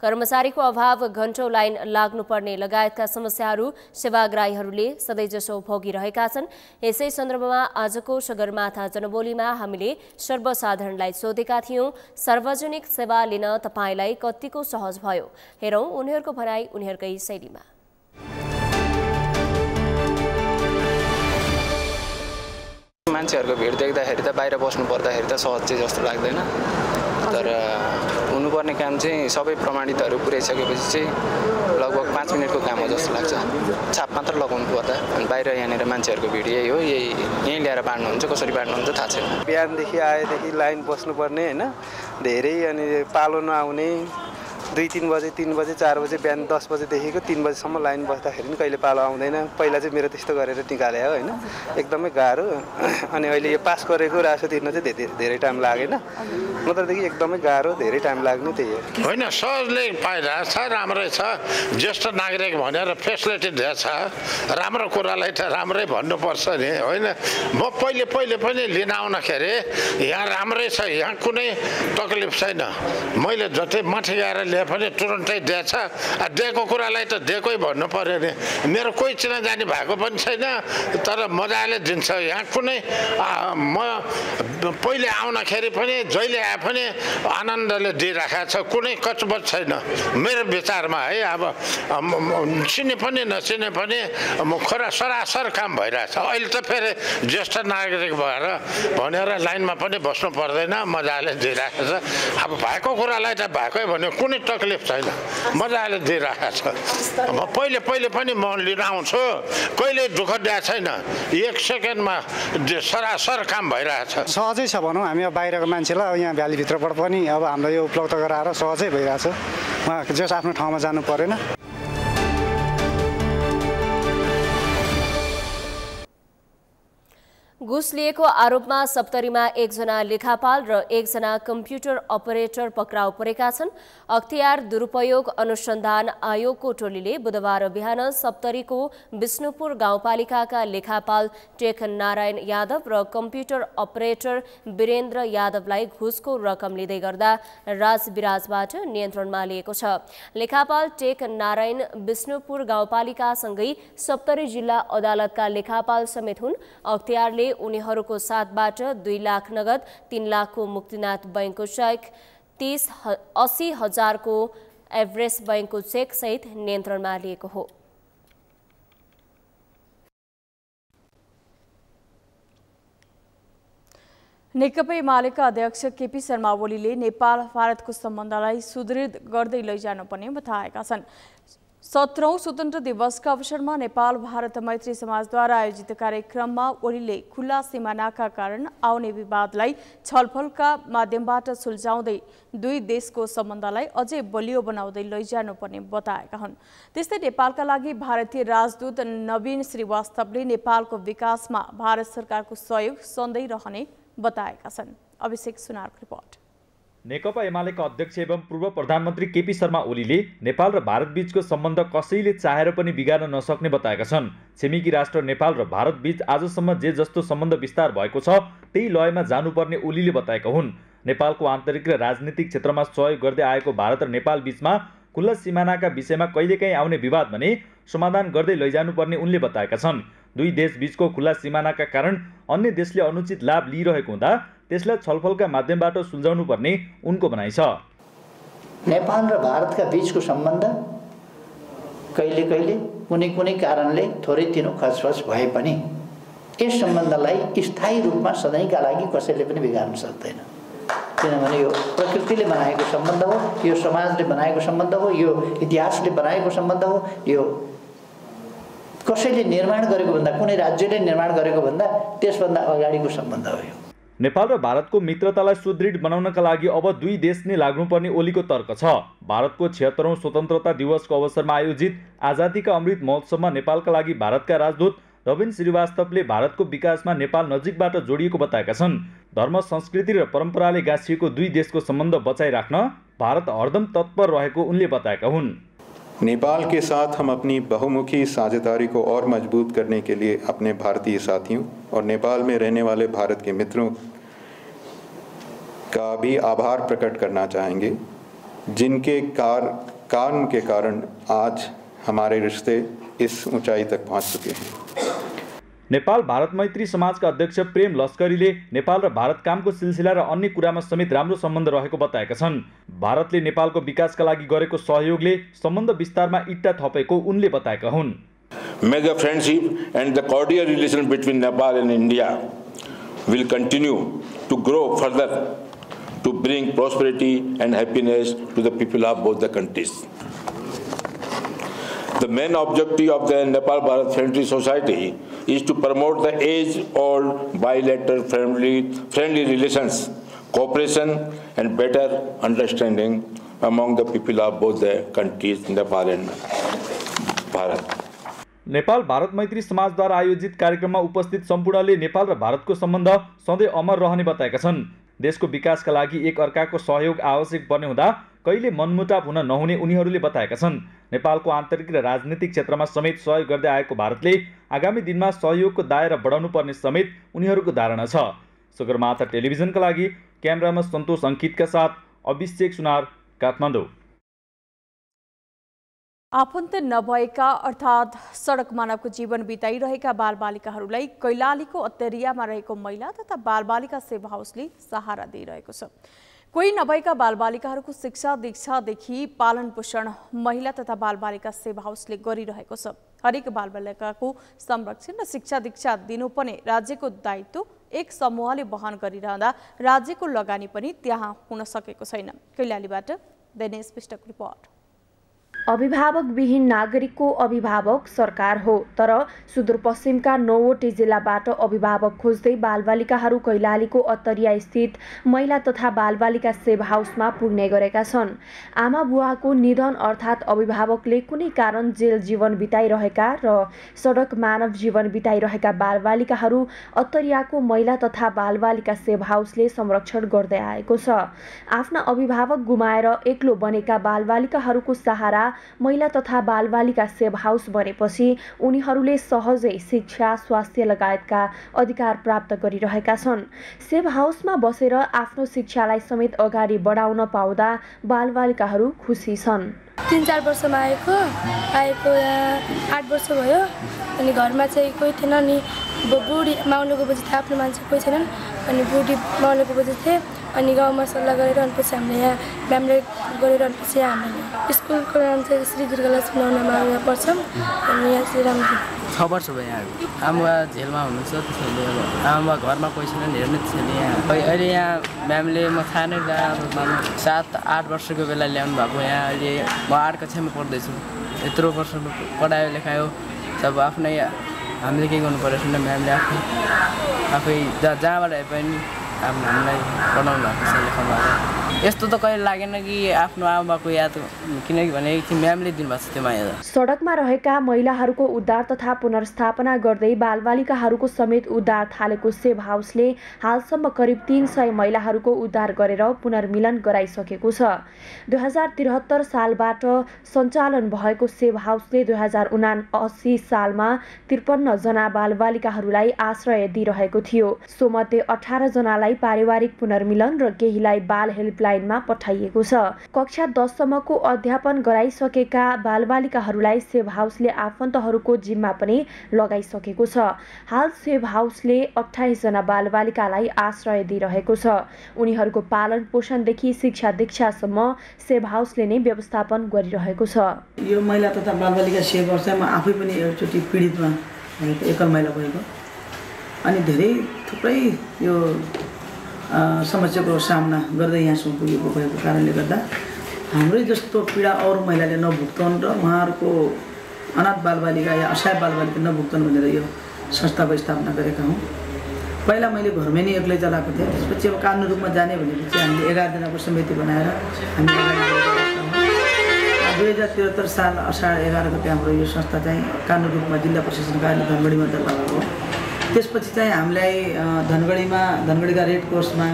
Speaker 2: कर्मचारीको अभाव, घण्टौं लाइन लाग्नुपर्ने लगायतका समस्याहरू सेवाग्राहीहरूले सधैँजसो भोगिरहेका छन्। यसै सन्दर्भमा आजको सगरमाथा जनबोलीमा हामीले सर्वसाधारणलाई सोधेका थियौं, सार्वजनिक सेवा लिन तपाईलाई कतिको सहज भयो? हेरौं उनीहरूको भनाई उनीहरूकै शैलीमा।
Speaker 18: मान्छेहरूको भिड देख्दाखेरि त बाहिर बस्नु पर्दाखेरि त सहज चाहिँ जस्तो लाग्दैन, तर हुनुपर्ने काम चाहिँ सबै प्रमाणितहरू पुर्याइसकेपछि चाहिँ लगभग 5 मिनटको काम हो जस्तो लाग्छ। छाप मात्र लगाउनु पर्दा अनि बाहिर यहाँनिर मान्छेहरूको भिड यही हो, यहीँ ल्याएर बाँड्नुहुन्छ, कसरी बाँड्नुहुन्छ थाहा छैन।
Speaker 19: बिहानदेखि आएदेखि लाइन बस्नुपर्ने होइन, धेरै अनि पालो नआउने, 2-3 बजे 3 बजे 4 बजे बिहान 10 बजेदेखिको 3 बजेसम्म लाइन बस्दाखेरि पनि कहिले पालो आउँदैन। पहिला चाहिँ मेरो त्यस्तो गरेर निकाले हो होइन, एकदमै गाह्रो। अनि अहिले यो पास गरेको रासो तिर्न चाहिँ धेरै टाइम लागेन, नत्रदेखि एकदमै गाह्रो, धेरै टाइम लाग्ने त्यही हो।
Speaker 20: होइन सहजले पाइरहेको छ, राम्रै छ। ज्येष्ठ नागरिक भनेर फेसिलिटी दिएको छ, राम्रो कुरालाई त राम्रै भन्नुपर्छ नि होइन। म पहिले पनि लिन आउँदाखेरि यहाँ राम्रै छ, यहाँ कुनै तकलिफ छैन। मैले जति माथि गएर ल्याए पनि तुरन्तै दिएछ, दिएको कुरालाई त दिएकै भन्नु पर्यो नि। मेरो कोही चिनाजानी भएको पनि छैन, तर मजाले दिन्छ। यहाँ कुनै म पहिले आउँदाखेरि पनि जहिले आए पनि आनन्दले दिइराखेको छ, कुनै कचबच छैन मेरो विचारमा है। अब चिने पनि नचिने पनि सरासर काम भइरहेछ। अहिले त फेरि ज्येष्ठ नागरिक भएर भनेर लाइनमा पनि बस्नु पर्दैन, मजाले दिइराखेको छ। अब भएको कुरालाई त भएकै भन्यो, कुनै तकलिफ छैन, मजाले दिइराखेको छ। म पहिले पनि म लिन आउँछु, कहिले दुःख दिएको छैन। 1 सेकेन्डमा सरासर काम भइरहेछ।
Speaker 12: सहजै छ भनौँ, हामी अब बाहिरको मान्छेलाई यहाँ भ्यालीभित्रबाट पनि अब हाम्रो यो उपलब्ध गराएर सहजै भइरहेछ। उहाँ जस आफ्नो ठाउँमा जानु परेन।
Speaker 2: घुस लिएको आरोपमा सप्तरीमा 1 जना लेखापाल र 1 जना कम्प्युटर अपरेटर पक्राउ परेका छन्। अख्तियार दुरुपयोग अनुसन्धान आयोगको टोलीले बुधबार बिहान सप्तरीको विष्णुपुर गाउँपालिकाका लेखापाल टेक नारायण यादव र कम्प्युटर अपरेटर वीरेन्द्र यादवलाई घुसको रकम लिँदै गर्दा राजविराजबाट नियन्त्रणमा लिएको छ। लेखापाल टेक नारायण विष्णुपुर गाउँपालिकासँगै सप्तरी जिल्ला अदालतका लेखापाल समेत हुन्। अख्तियारले उनीहरूको साथबाट 2 लाख नगद, 3 लाखको मुक्तिनाथ बैंकको चेक, 80 हजारको एभरेस्ट बैंकको चेक सहित नियन्त्रणमा लिएको हो।
Speaker 1: नेकपा एमालेका अध्यक्ष केपी शर्मा ओलीले नेपाल भारतको सम्बन्धलाई सुदृढ गर्दै लैजानुपर्ने बताएका छन्। 17औं स्वतन्त्र दिवसका अवसरमा नेपाल भारत मैत्री समाजद्वारा आयोजित कार्यक्रममा ओलीले खुल्ला सीमानाका कारण आउने विवादलाई छलफलका माध्यमबाट सुल्झाउँदै 2 देशको सम्बन्धलाई अझै बलियो बनाउँदै लैजानुपर्ने बताएका हुन्। त्यस्तै नेपालका लागि भारतीय राजदूत नवीन श्रीवास्तवले नेपालको विकासमा भारत सरकारको सहयोग सधैँ रहने बताएका छन्। अभिषेक सुनारको रिपोर्ट।
Speaker 21: नेकपा एमालेका अध्यक्ष एवं पूर्व प्रधानमन्त्री केपी शर्मा ओलीले नेपाल र भारत बीचको सम्बन्ध कसैले चाहेर पनि बिगार्न नसक्ने बताएका छन्। छिमेकी राष्ट्र नेपाल र भारत बीच आजसम्म जे जस्तो सम्बन्ध विस्तार भएको छ त्यही लयमा जानुपर्ने ओलीले बताएका हुन्। नेपालको आन्तरिक र राजनीतिक क्षेत्रमा सहयोग गर्दै आएको भारत र नेपाल बीचमा खुल्ला सिमानाका विषयमा कहिलेकाहीँ आउने विवाद भने समाधान गर्दै लैजानुपर्ने उनले बताएका छन्। 2 देश बीचको खुल्ला सिमानाका कारण अन्य देशले अनुचित लाभ लिइरहेको हुँदा त्यसलाई छलफलका माध्यमबाट सुल्झाउनु पर्ने उनको भनाइ छ।
Speaker 3: नेपाल र भारतका बीचको सम्बन्ध कहिले कहिले कुनै कारणले थोरै तिनो खचखच भए पनि यस सम्बन्धलाई स्थायी रूपमा सधैँका लागि कसैले पनि बिगार्न सक्दैन। किनभने यो प्रकृतिले बनाएको सम्बन्ध हो, यो समाजले बनाएको सम्बन्ध हो, यो इतिहासले बनाएको सम्बन्ध हो, यो कसैले निर्माण गरेको भन्दा, कुनै राज्यले निर्माण गरेको भन्दा त्यसभन्दा अगाडिको सम्बन्ध हो यो।
Speaker 21: नेपाल र भारतको मित्रतालाई सुदृढ बनाउनका लागि अब दुई देश नै लाग्नुपर्ने ओलीको तर्क छ। भारतको 76औं स्वतन्त्रता दिवसको अवसरमा आयोजित आजादीका अमृत महोत्सवमा नेपालका लागि भारतका राजदूत रबिन श्रीवास्तवले भारतको विकासमा नेपाल नजिकबाट जोडिएको बताएका छन्। धर्म, संस्कृति र परम्पराले गाँसिएको दुई देशको सम्बन्ध बचाइराख्न भारत हरदम तत्पर रहेको उनले बताएका हुन्।
Speaker 22: नेपाल के साथ हम अपनी बहुमुखी साझेदारी को और मजबूत करने के लिए अपने भारतीय साथियों और नेपाल में रहने वाले भारत के मित्रों का भी आभार प्रकट करना चाहेंगे, जिनके काम के कारण आज हमारे रिश्ते इस ऊंचाई तक पहुंच चुके हैं।
Speaker 21: नेपाल भारत मैत्री समाजका अध्यक्ष प्रेम लस्करीले नेपाल र भारत कामको सिलसिला र अन्य कुरामा समेत राम्रो सम्बन्ध रहेको बताएका छन्। भारतले नेपालको विकासका लागि गरेको सहयोगले सम्बन्ध विस्तारमा इट्टा थपेको उनले बताएका हुन्।
Speaker 23: May the friendship and the cordial relation between Nepal and India will continue to grow further to bring prosperity and happiness to the people of both the countries. The main objective of the Nepal-Bharat Friendly Society is to promote the age-old bilateral friendly relations, cooperation and better understanding among the people of both the countries, Nepal and Bharat.
Speaker 21: Nepal Bharat मैत्री समाजद्वारा आयोजित कार्यक्रममा उपस्थित सम्पूर्णले नेपाल र भारतको सम्बन्ध सधैँ अमर रहने बताएका छन्। देशको विकासका लागि एक अर्काको सहयोग आवश्यक पर्ने हुँदा कहिले मनमुटाव हुन नहुने उनीहरूले बताएका छन्। नेपालको आन्तरिक र राजनीतिक क्षेत्रमा समेत सहयोग गर्दै आएको भारतले आगामी दिनमा सहयोगको दायरा बढाउनु पर्ने समेत उनीहरूको धारणा छ। सगरमाथा टेलिभिजनका लागि क्यामेरामा सन्तोष अङ्कितका साथ अभिषेक सुनार, काठमाडौँ।
Speaker 1: आफन्त नभएका अर्थात् सडक मानवको जीवन बिताइरहेका बालबालिकाहरूलाई कैलालीको अत्तरियामा रहेको महिला तथा बालबालिका सेवा हाउसले सहारा दिइरहेको छ। कोही नभएका बालबालिकाहरूको शिक्षा दीक्षादेखि पालन पोषण महिला तथा बालबालिका सेवा हाउसले गरिरहेको छ। हरेक बालबालिकाको संरक्षण र शिक्षा दीक्षा दिनुपर्ने राज्यको दायित्व एक समूहले वहन गरिरहँदा राज्यको लगानी पनि त्यहाँ हुन सकेको छैन। कैलालीबाट दिनेश विष्टको रिपोर्ट।
Speaker 15: अभिभावक विहीन नागरिकको अभिभावक सरकार हो, तर सुदूरपश्चिमका 9वटै जिल्लाबाट अभिभावक खोज्दै बालबालिकाहरू कैलालीको अत्तरिया स्थित महिला तथा बालबालिका सेवा हाउसमा पुग्ने गरेका छन्। आमा बुवाको निधन अर्थात् अभिभावकले कुनै कारण जेल जीवन बिताइरहेका र सडक मानव जीवन बिताइरहेका बालबालिकाहरू अत्तरियाको महिला तथा बालबालिका सेवा हाउसले संरक्षण गर्दै आएको छ। आफ्ना अभिभावक गुमाएर एक्लो बनेका बालबालिकाहरूको सहारा महिला तथा बालबालिका सेवा हाउस बनेपछि उनीहरूले सहजै शिक्षा, स्वास्थ्य लगायतका अधिकार प्राप्त गरिरहेका छन्। सेवा हाउसमा बसेर आफ्नो शिक्षालाई समेत अगाडि बढाउन पाउँदा बालबालिकाहरू खुसी छन्।
Speaker 24: 3-4 वर्षमा आएको यहाँ 8 वर्ष भयो। अनि घरमा चाहिँ कोही थिएन नि, बुढी माउलेको बजी थियो, आफ्नो मान्छे कोही छैनन्। अनि बुढी माउलेको बजी थिए। अनि गाउँमा सल्लाह गरेर अनपछि हामीले यहाँ म्यामले गरेर अनपछि हामीले स्कुलको नाम चाहिँ श्री दुर्गालक्ष्मी नौनामा यहाँ पढ्छौँ। अनि यहाँ चाहिँ राम्रो
Speaker 25: 6 वर्ष भयो यहाँ। आमा जेलमा हुनुहुन्छ, त्यसैले आमा घरमा कोही छैन हेर्ने, त्यसैले यहाँ अहिले यहाँ म्यामले म थाहा नै अब 7-8 वर्षको बेला ल्याउनु भएको यहाँ। अहिले म 8 कक्षामा पढ्दैछु। यत्रो वर्ष पढायो लेखायो सब आफ्नै हामीले के गर्नु पर्यो भने म्यामले आफै जहाँबाट आए पनि हामीलाई पढाउनु भएको छ, लेखाउनु भएको। यस्तो त कहिले लागेन कि आफ्नो आमाको याद, किनकि म्यामले दिनुभएको छ त्यो माया।
Speaker 15: सडकमा रहेका महिलाहरूको उद्धार तथा पुनर्स्थापना गर्दै बालबालिकाहरूको समेत उद्धार थालेको सेवा हाउसले हालसम्म करिब 300 महिलाहरूको उद्धार गरेर पुनर्मिलन गराइसकेको छ। 2073 सालबाट सञ्चालन भएको सेवा हाउसले 2079 सालमा 53 जना बालबालिकाहरूलाई आश्रय दिइरहेको थियो। सोमध्ये 18 जनालाई पारिवारिक पुनर्मिलन र केहीलाई बाल हेल्प
Speaker 4: हेल्पलाइनमा पठाइएको छ। कक्षा 10 सम्मको अध्यापन गराइसकेका बालबालिकाहरूलाई सेभ हाउसले आफन्तहरूको जिम्मा पनि लगाइसकेको छ। हाल सेभ हाउसले 28 जना बालबालिकालाई आश्रय दिइरहेको छ। उनीहरूको पालन पोषणदेखि शिक्षा दीक्षासम्म सेभ हाउसले नै व्यवस्थापन गरिरहेको छ।
Speaker 5: यो महिला तथा बालबालिका सेभ हाउस चाहिँ म आफै पनि एकचोटि पीडितमा भएको एकल महिला भएको अनि धेरै थुप्रै यो समस्याको सामना गर्दै यहाँसम्म पुगेको भएको कारणले गर्दा हाम्रै जस्तो पीडा अरू महिलाले नभुक्ताउन् र उहाँहरूको अनाथ बालबालिका या असहाय बालबालिका नभुक्ताउन् भनेर यो संस्थाको स्थापना गरेका हौँ। पहिला मैले घरमै नै एक्लै चलाएको थिएँ। त्यसपछि अब कानुनी रूपमा जाने भनेपछि हामीले 11 जनाको समिति बनाएर हामी 2073 साल असार 11 गते हाम्रो यो संस्था चाहिँ कानुनी रूपमा जिल्ला प्रशासन कार्यालय धनगढीमा दर्ता भएको हो। त्यसपछि चाहिँ हामीलाई धनगढीका रेड क्रसमा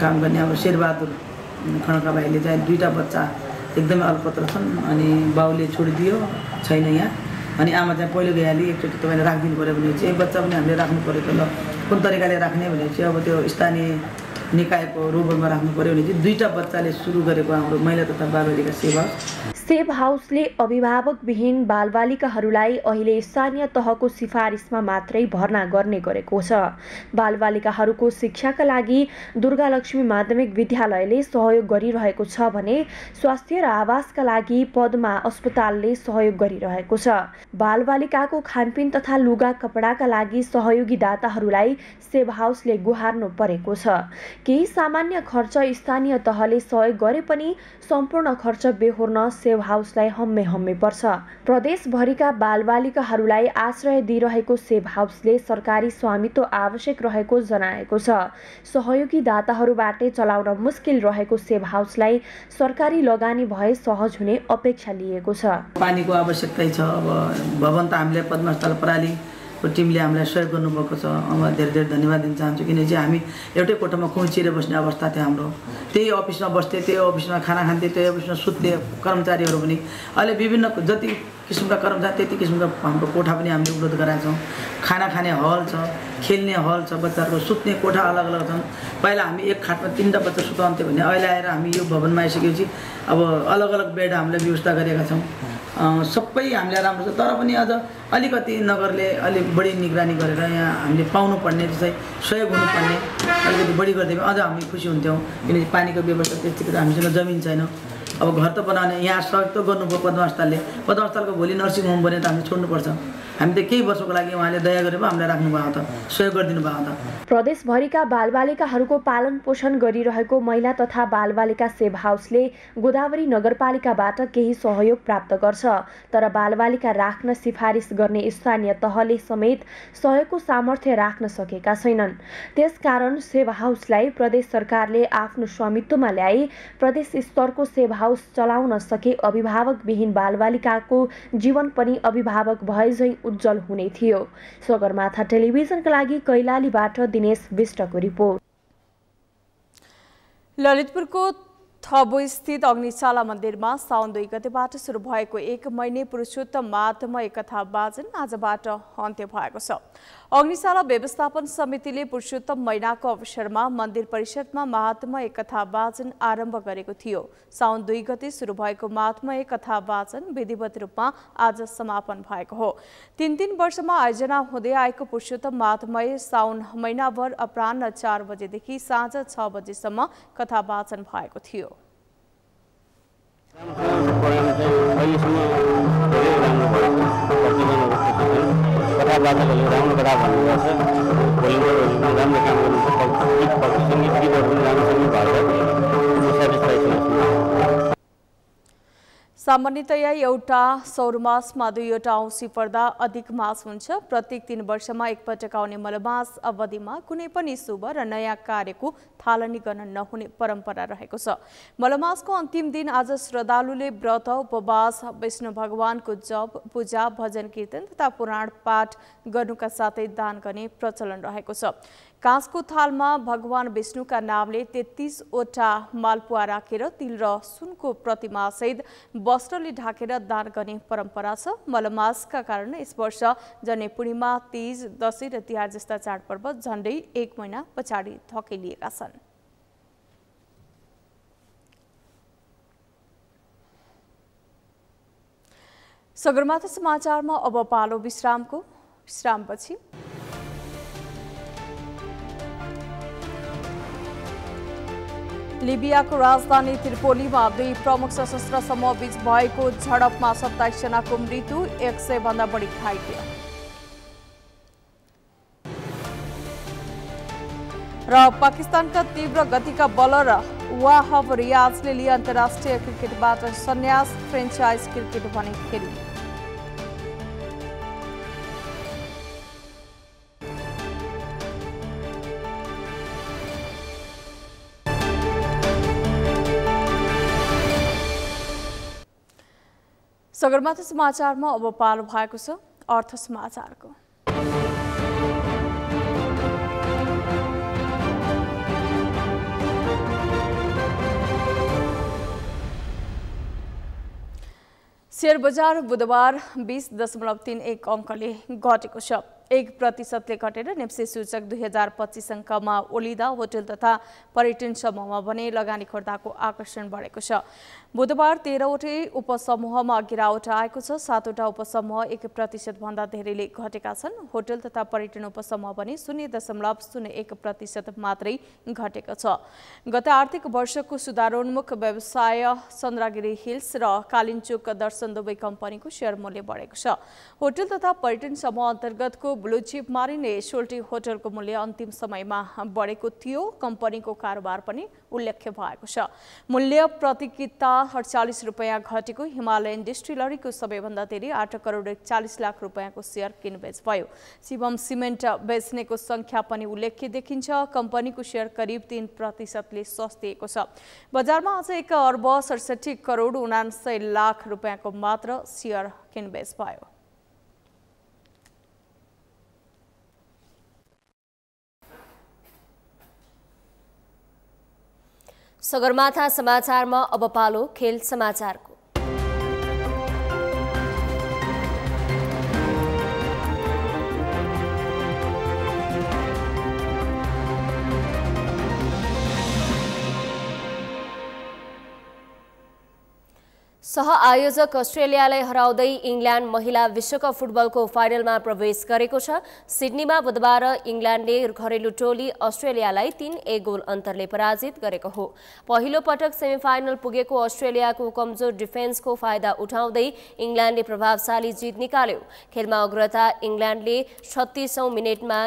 Speaker 5: काम गर्ने हाम्रो शेरबहादुर खड्का भाइले चाहिँ 2टा बच्चा एकदमै अल्पत्र छन् अनि बाउले छोडिदियो छैन यहाँ अनि आमा चाहिँ पहिलो गइहाली एकचोटि तपाईँले राखिदिनु पऱ्यो भनेपछि एक बच्चा पनि हामीले राख्नु पऱ्यो त ल कुन तरिकाले राख्ने भनेपछि अब त्यो स्थानीय निकायको रोबरमा राख्नु पऱ्यो भने चाहिँ 2टा बच्चाले सुरु गरेको हाम्रो महिला तथा बालबालिका सेवा
Speaker 4: सेभ हाउसले अभिभावकविहीन बालबालिकाहरूलाई अहिले स्थानीय तहको सिफारिसमा मात्रै भर्ना गर्ने गरेको छ। बालबालिकाहरूको शिक्षाका लागि दुर्गालक्ष्मी माध्यमिक विद्यालयले सहयोग गरिरहेको छ भने स्वास्थ्य र आवासका लागि पद्मा अस्पतालले सहयोग गरिरहेको छ। बालबालिकाको खानपिन तथा लुगा कपडाका लागि सहयोगी दाताहरूलाई सेभ हाउसले गुहार्नु परेको छ। केही सामान्य खर्च स्थानीय तहले सहयोग गरे पनि सम्पूर्ण खर्च बेहोर्न सेभ हाउसलाई हम्मे पर्छ। प्रदेशभरिका बालबालिकाहरूलाई आश्रय दिइरहेको सेभ हाउसले सरकारी स्वामित्व आवश्यक रहेको जनाएको छ। सहयोगी दाताहरूबाटै चलाउन मुस्किल रहेको सेभ हाउसलाई सरकारी लगानी भए सहज हुने अपेक्षा लिएको छ।
Speaker 5: पानीको आवश्यकता छ। अब भवन त हामीले पद्मा अस्पताल प्रणालीको टिमले हामीलाई सहयोग गर्नुभएको छ। म धेरै धेरै धन्यवाद दिन चाहन्छु किनकि हामी एउटै कोठामा खुम्चिएर बस्ने अवस्था थियो हाम्रो। त्यही अफिसमा बस्थे, त्यही अफिसमा खाना खान्थे, त्यही अफिसमा सुत्थे कर्मचारीहरू पनि। अहिले विभिन्न जति किसिमका कर्मचारी त्यति किसिमका हाम्रो कोठा पनि हामीले उपलब्ध गराएका छौँ। खाना खाने हल छ, खेल्ने हल छ, बच्चाहरूको सुत्ने कोठा अलग अलग छन्। पहिला हामी एक खाटमा 3टा बच्चा सुताउँथ्यो भने अहिले आएर हामी यो भवनमा आइसकेपछि अब अलग अलग बेड हामीले व्यवस्था गरेका छौँ। सबै हामीले राम्रो छ। तर पनि अझ अलिकति नगरले अलिक बढी निगरानी गरेर यहाँ हामीले पाउनुपर्ने चाहिँ सहयोग हुनुपर्ने अलिकति बढी गरिदियो भने अझ हामी खुसी हुन्थ्यौँ किनकि पानीको व्यवस्था त्यतिखेर हामीसँग जमिन छैन। अब घर त बनाउने यहाँ सहयोग त गर्नुभयो पद्मा अस्पतालले। पद्मा अस्पतालको भोलि नर्सिङ होम बने त हामीले छोड्नुपर्छ। हामी त केही वर्षको लागि उहाँले दया गरेर हामीलाई राख्नुभएको त सहयोग गरिदिनु भएको त।
Speaker 4: प्रदेशभरिका बालबालिकाहरूको पालन पोषण गरिरहेको महिला तथा बालबालिका सेभ हाउसले गोदावरी नगरपालिकाबाट केही सहयोग प्राप्त गर्छ। तर बालबालिका राख्न सिफारिस गर्ने स्थानीय तहले समेत सहयोगको सामर्थ्य राख्न सकेका छैनन्। त्यसकारण सेभ हाउसलाई प्रदेश सरकारले आफ्नो स्वामित्वमा ल्याई प्रदेश स्तरको सेभ हाउस चलाउन सके अभिभावकविहीन बालबालिकाको जीवन पनि अभिभावक भए झै उज्जवल हुने थियो। सगरमाथा टेलिभिजनका लागि कैलालीबाट दिनेश विष्टको रिपोर्ट।
Speaker 1: ललितपुरको थबो स्थित अग्निशाला मन्दिरमा साउन 2 गतेबाट सुरु भएको 1 महिने पुरुषोत्तम महात्म्य कथा वाचन आजबाट अन्त्य भएको छ। अग्निशाला व्यवस्थापन समितिले पुरुषोत्तम महिनाको अवसरमा मन्दिर परिषदमा महात्म्य कथा वाचन आरम्भ गरेको थियो। साउन 2 गते सुरु भएको महात्म्य कथा वाचन विधिवत रूपमा आज समापन भएको हो। 3 वर्षमा आयोजना हुँदै आएको पुरुषोत्तम महात्म्य साउन महिनाभर अपराह्न 4 बजेदेखि साँझ 6 बजेसम्म कथा वाचन भएको थियो। सामान्यतया एउटा सौरमासमा 2वटा औँसी पर्दा अधिक मास हुन्छ। प्रत्येक 3 वर्षमा एकपटक आउने मलमास अवधिमा कुनै पनि शुभ र नयाँ कार्यको थालनी गर्न नहुने परम्परा रहेको छ। मलमासको अन्तिम दिन आज श्रद्धालुले व्रत उपवास विष्णु भगवानको जप पूजा भजन कीर्तन तथा पुराण पाठ गर्नुका साथै दान गर्ने प्रचलन रहेको छ। काँसको थालमा भगवान विष्णुका नामले 33वटा मालपुवा राखेर तिल र सुनको प्रतिमा सहित वस्त्रले ढाकेर दान गर्ने परम्परा छ। मलमासका कारण यस वर्ष जनै पूर्णिमा, तीज, दशैं र तिहार जस्ता चाडपर्व झण्डै 1 महिना पछाडि धकेलिएका छन्। सगरमाथा समाचारमा अब पालो विश्रामको। विश्रामपछि लिबियाको राजधानी त्रिपोलीमा दुई प्रमुख सशस्त्र समूह बीच भएको झडपमा 27 जनाको मृत्यु, 100 भन्दा बढी घाइते। र पाकिस्तानका तीव्र गतिका बलर वाहब रियाजले लिए अन्तर्राष्ट्रिय क्रिकेटबाट सन्यास, फ्रेन्चाइज क्रिकेट भने खेली। सगरमाथा समाचारमा अब पालो भएको छ अर्थ समाचारको। शेयर बजार बुधबार 20.31 अङ्कले घटेको छ। 1% घटेर नेप्से सूचक 2025 अङ्कमा ओलिँदा होटल तथा पर्यटन समूहमा भने लगानीकर्ताको आकर्षण बढेको छ। बुधबार 13वटै उपसमूहमा गिरावट आएको छ। 7वटा उपसमूह 1% भन्दा धेरैले घटेका छन्। होटल तथा पर्यटन उपसमूह भने 0.01% मात्रै घटेको छ। गत आर्थिक वर्षको सुधारोन्मुख व्यवसाय चन्द्रगिरी हिल्स र कालिन्चोक दर्शन दुवै कम्पनीको शेयर मूल्य बढेको छ। होटल तथा पर्यटन समूह अन्तर्गतको ब्लू चिप मारिने सोल्टी होटलको मूल्य अन्तिम समयमा बढेको थियो। कम्पनीको कारोबार पनि उल्लेख्य भएको छ। मूल्य प्रति किता 48 रुपैयाँ घटेको। हिमालयन डिस्टिलरीको सबैभन्दा धेरै 8 करोड 41 लाख रुपैयाँको शेयर किनबेच भयो। शिवम सिमेन्ट बेच्नेको संख्या पनि उल्लेख्य देखिन्छ। कम्पनीको शेयर करिब 3%ले सस्तिएको छ। बजारमा आज 1 अर्ब 67 करोड 79 लाख रुपैयाँको मात्र शेयर किनबेच भयो।
Speaker 2: सगरमाथा समाचारमा अब पालो खेल समाचारको। सह-आयोजक अस्ट्रेलियालाई हराउँदै इङ्ल्यान्ड महिला विश्वकप फुटबलको फाइनलमा प्रवेश गरेको छ। सिडनीमा बुधबार इङ्ल्यान्डले घरेलु टोली अस्ट्रेलियालाई 3-1 गोल अन्तरले पराजित गरेको हो। पहिलो पटक सेमिफाइनल पुगेको अस्ट्रेलियाको कमजोर डिफेन्सको फाइदा उठाउँदै इङ्ल्यान्डले प्रभावशाली जित निकाल्यो। खेलमा अग्रता इङ्ल्यान्डले 36औं मिनेटमा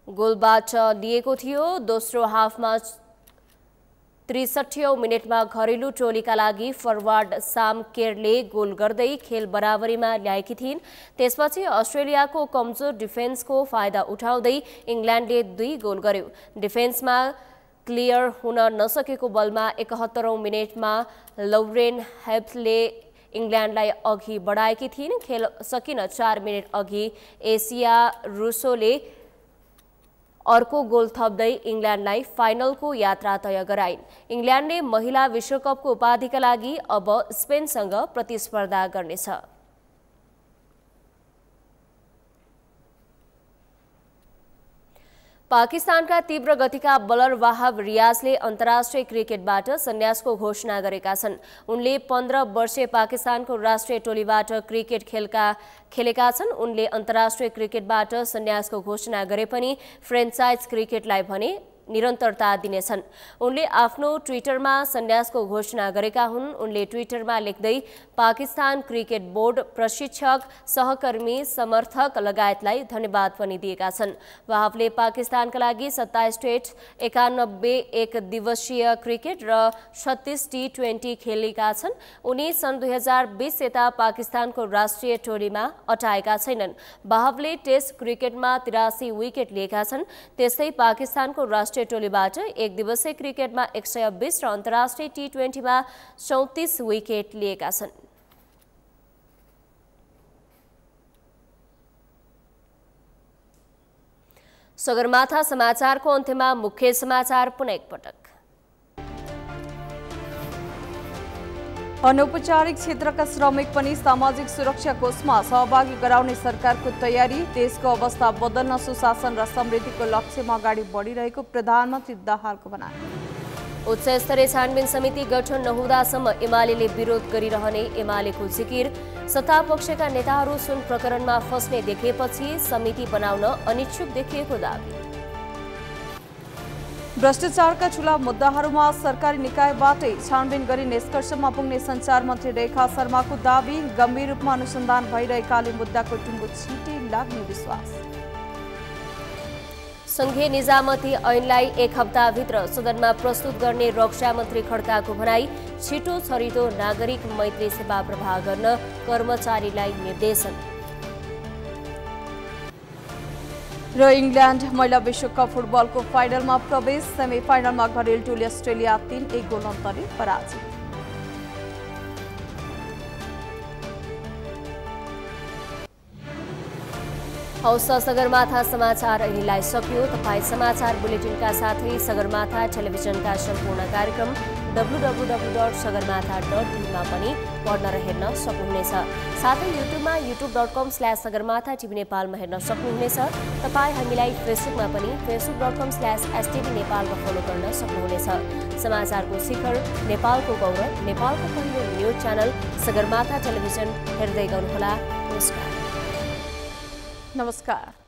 Speaker 2: गोलबाट लिएको थियो। दोस्रो हाफमा 63औं मिनेटमा घरेलु टोलीका लागि फरवार्ड साम केरले गोल गर्दै खेल बराबरीमा ल्याएकी थिइन्। त्यसपछि अस्ट्रेलियाको कमजोर डिफेन्सको फाइदा उठाउँदै इङ्ल्यान्डले 2 गोल गर्यो। डिफेन्समा क्लियर हुन नसकेको बलमा 71औं मिनेटमा लौरेन हेप्सले इङ्ल्यान्डलाई अघि बढाएकी थिइन्। खेल सकिन 4 मिनेट अघि एसिया रुसोले अर्को गोल थप्दै इङ्ल्यान्डलाई फाइनलको यात्रा तय गराइन्। इङ्ल्यान्डले महिला विश्वकपको उपाधिका लागि अब स्पेनसँग प्रतिस्पर्धा गर्नेछ। पाकिस्तानका तीव्र गतिका बलर वाहब रियाजले अन्तर्राष्ट्रिय क्रिकेटबाट सन्यासको घोषणा गरेका छन्। उनले 15 वर्षीय पाकिस्तानको राष्ट्रिय टोलीबाट क्रिकेट खेलेका छन्। उनले अन्तर्राष्ट्रिय क्रिकेटबाट सन्यासको घोषणा गरे पनि फ्रेन्चाइज क्रिकेटलाई भने निरन्तरता दिनेछन्। उनले आफ्नो ट्विटरमा सन्यासको घोषणा गरेका हुन्। उनले ट्विटरमा लेख्दै पाकिस्तान क्रिकेट बोर्ड, प्रशिक्षक, सहकर्मी, समर्थक लगायतलाई धन्यवाद पनि दिएका छन्। वाहबले पाकिस्तानका लागि 27 टेस्ट, 91 एक दिवसीय क्रिकेट र 36 T20 खेलेका छन्। उनी सन् 2020 यता पाकिस्तानको राष्ट्रिय टोलीमा अटाएका छैनन्। वाहबले टेस्ट क्रिकेटमा 83 विकेट लिएका छन्। त्यस्तै पाकिस्तानको राष्ट्रिय टोलीबाट एक दिवसीय क्रिकेटमा 120 र अन्तर्राष्ट्रिय T20मा 34 विकेट लिएका छन्। सगरमाथा समाचारको अन्त्यमा मुख्य समाचार पुनः एकपटक।
Speaker 1: अनौपचारिक क्षेत्रका श्रमिक पनि सामाजिक सुरक्षा कोषमा सहभागी गराउने सरकारको तयारी। देशको अवस्था बदल्न सुशासन र समृद्धिको लक्ष्यमा अगाडि बढिरहेको प्रधानमन्त्री दाहालको भनाइ।
Speaker 2: उच्च स्तरीय छानबिन समिति गठन नहुँदासम्म एमाले विरोध गरिरहने एमालेको जिकिर। सत्तापक्षका नेताहरू सुन प्रकरणमा फस्ने देखेपछि समिति बनाउन अनिच्छुक देखिएको दावी।
Speaker 1: भ्रष्टाचारका ठूला मुद्दाहरूमा सरकारी निकायबाटै छानबिन गरी निष्कर्षमा पुग्ने सञ्चार मन्त्री रेखा शर्माको दावी। गम्भीर रूपमा अनुसन्धान भइरहेकाले मुद्दाको टुङ्गो छिटै लाग्ने विश्वास।
Speaker 2: संघीय निजामती ऐनलाई 1 हप्ताभित्र सदनमा प्रस्तुत गर्ने रक्षा मन्त्री खड्काको भनाई। छिटो छरितो नागरिक मैत्री सेवा प्रवाह गर्न कर्मचारीलाई निर्देशन।
Speaker 1: र इङ्ल्यान्ड महिला विश्वकप फुटबलको फाइनलमा प्रवेश। सेमिफाइनलमा घरेलु टोली अस्ट्रेलिया 3-1 गोल अन्तरले पराजित।
Speaker 2: हौस् सगरमाथा समाचार अहिलेलाई सकियो। तपाईँ समाचार बुलेटिनका साथै सगरमाथा टेलिभिजनका सम्पूर्ण कार्यक्रम www.sagarmatha.tv मा पनि पढ्न र हेर्न सक्नुहुनेछ। साथै युट्युबमा youtube.com/sagarmatha TV नेपालमा हेर्न सक्नुहुनेछ। तपाईँ हामीलाई फेसबुकमा पनि facebook.com/stv नेपालमा फलो गर्न सक्नुहुनेछ। समाचारको शिखर, नेपालको गौरव, नेपालको पहिलो न्युज च्यानल सगरमाथा टेलिभिजन हेर्दै गर्नुहोला। नमस्कार।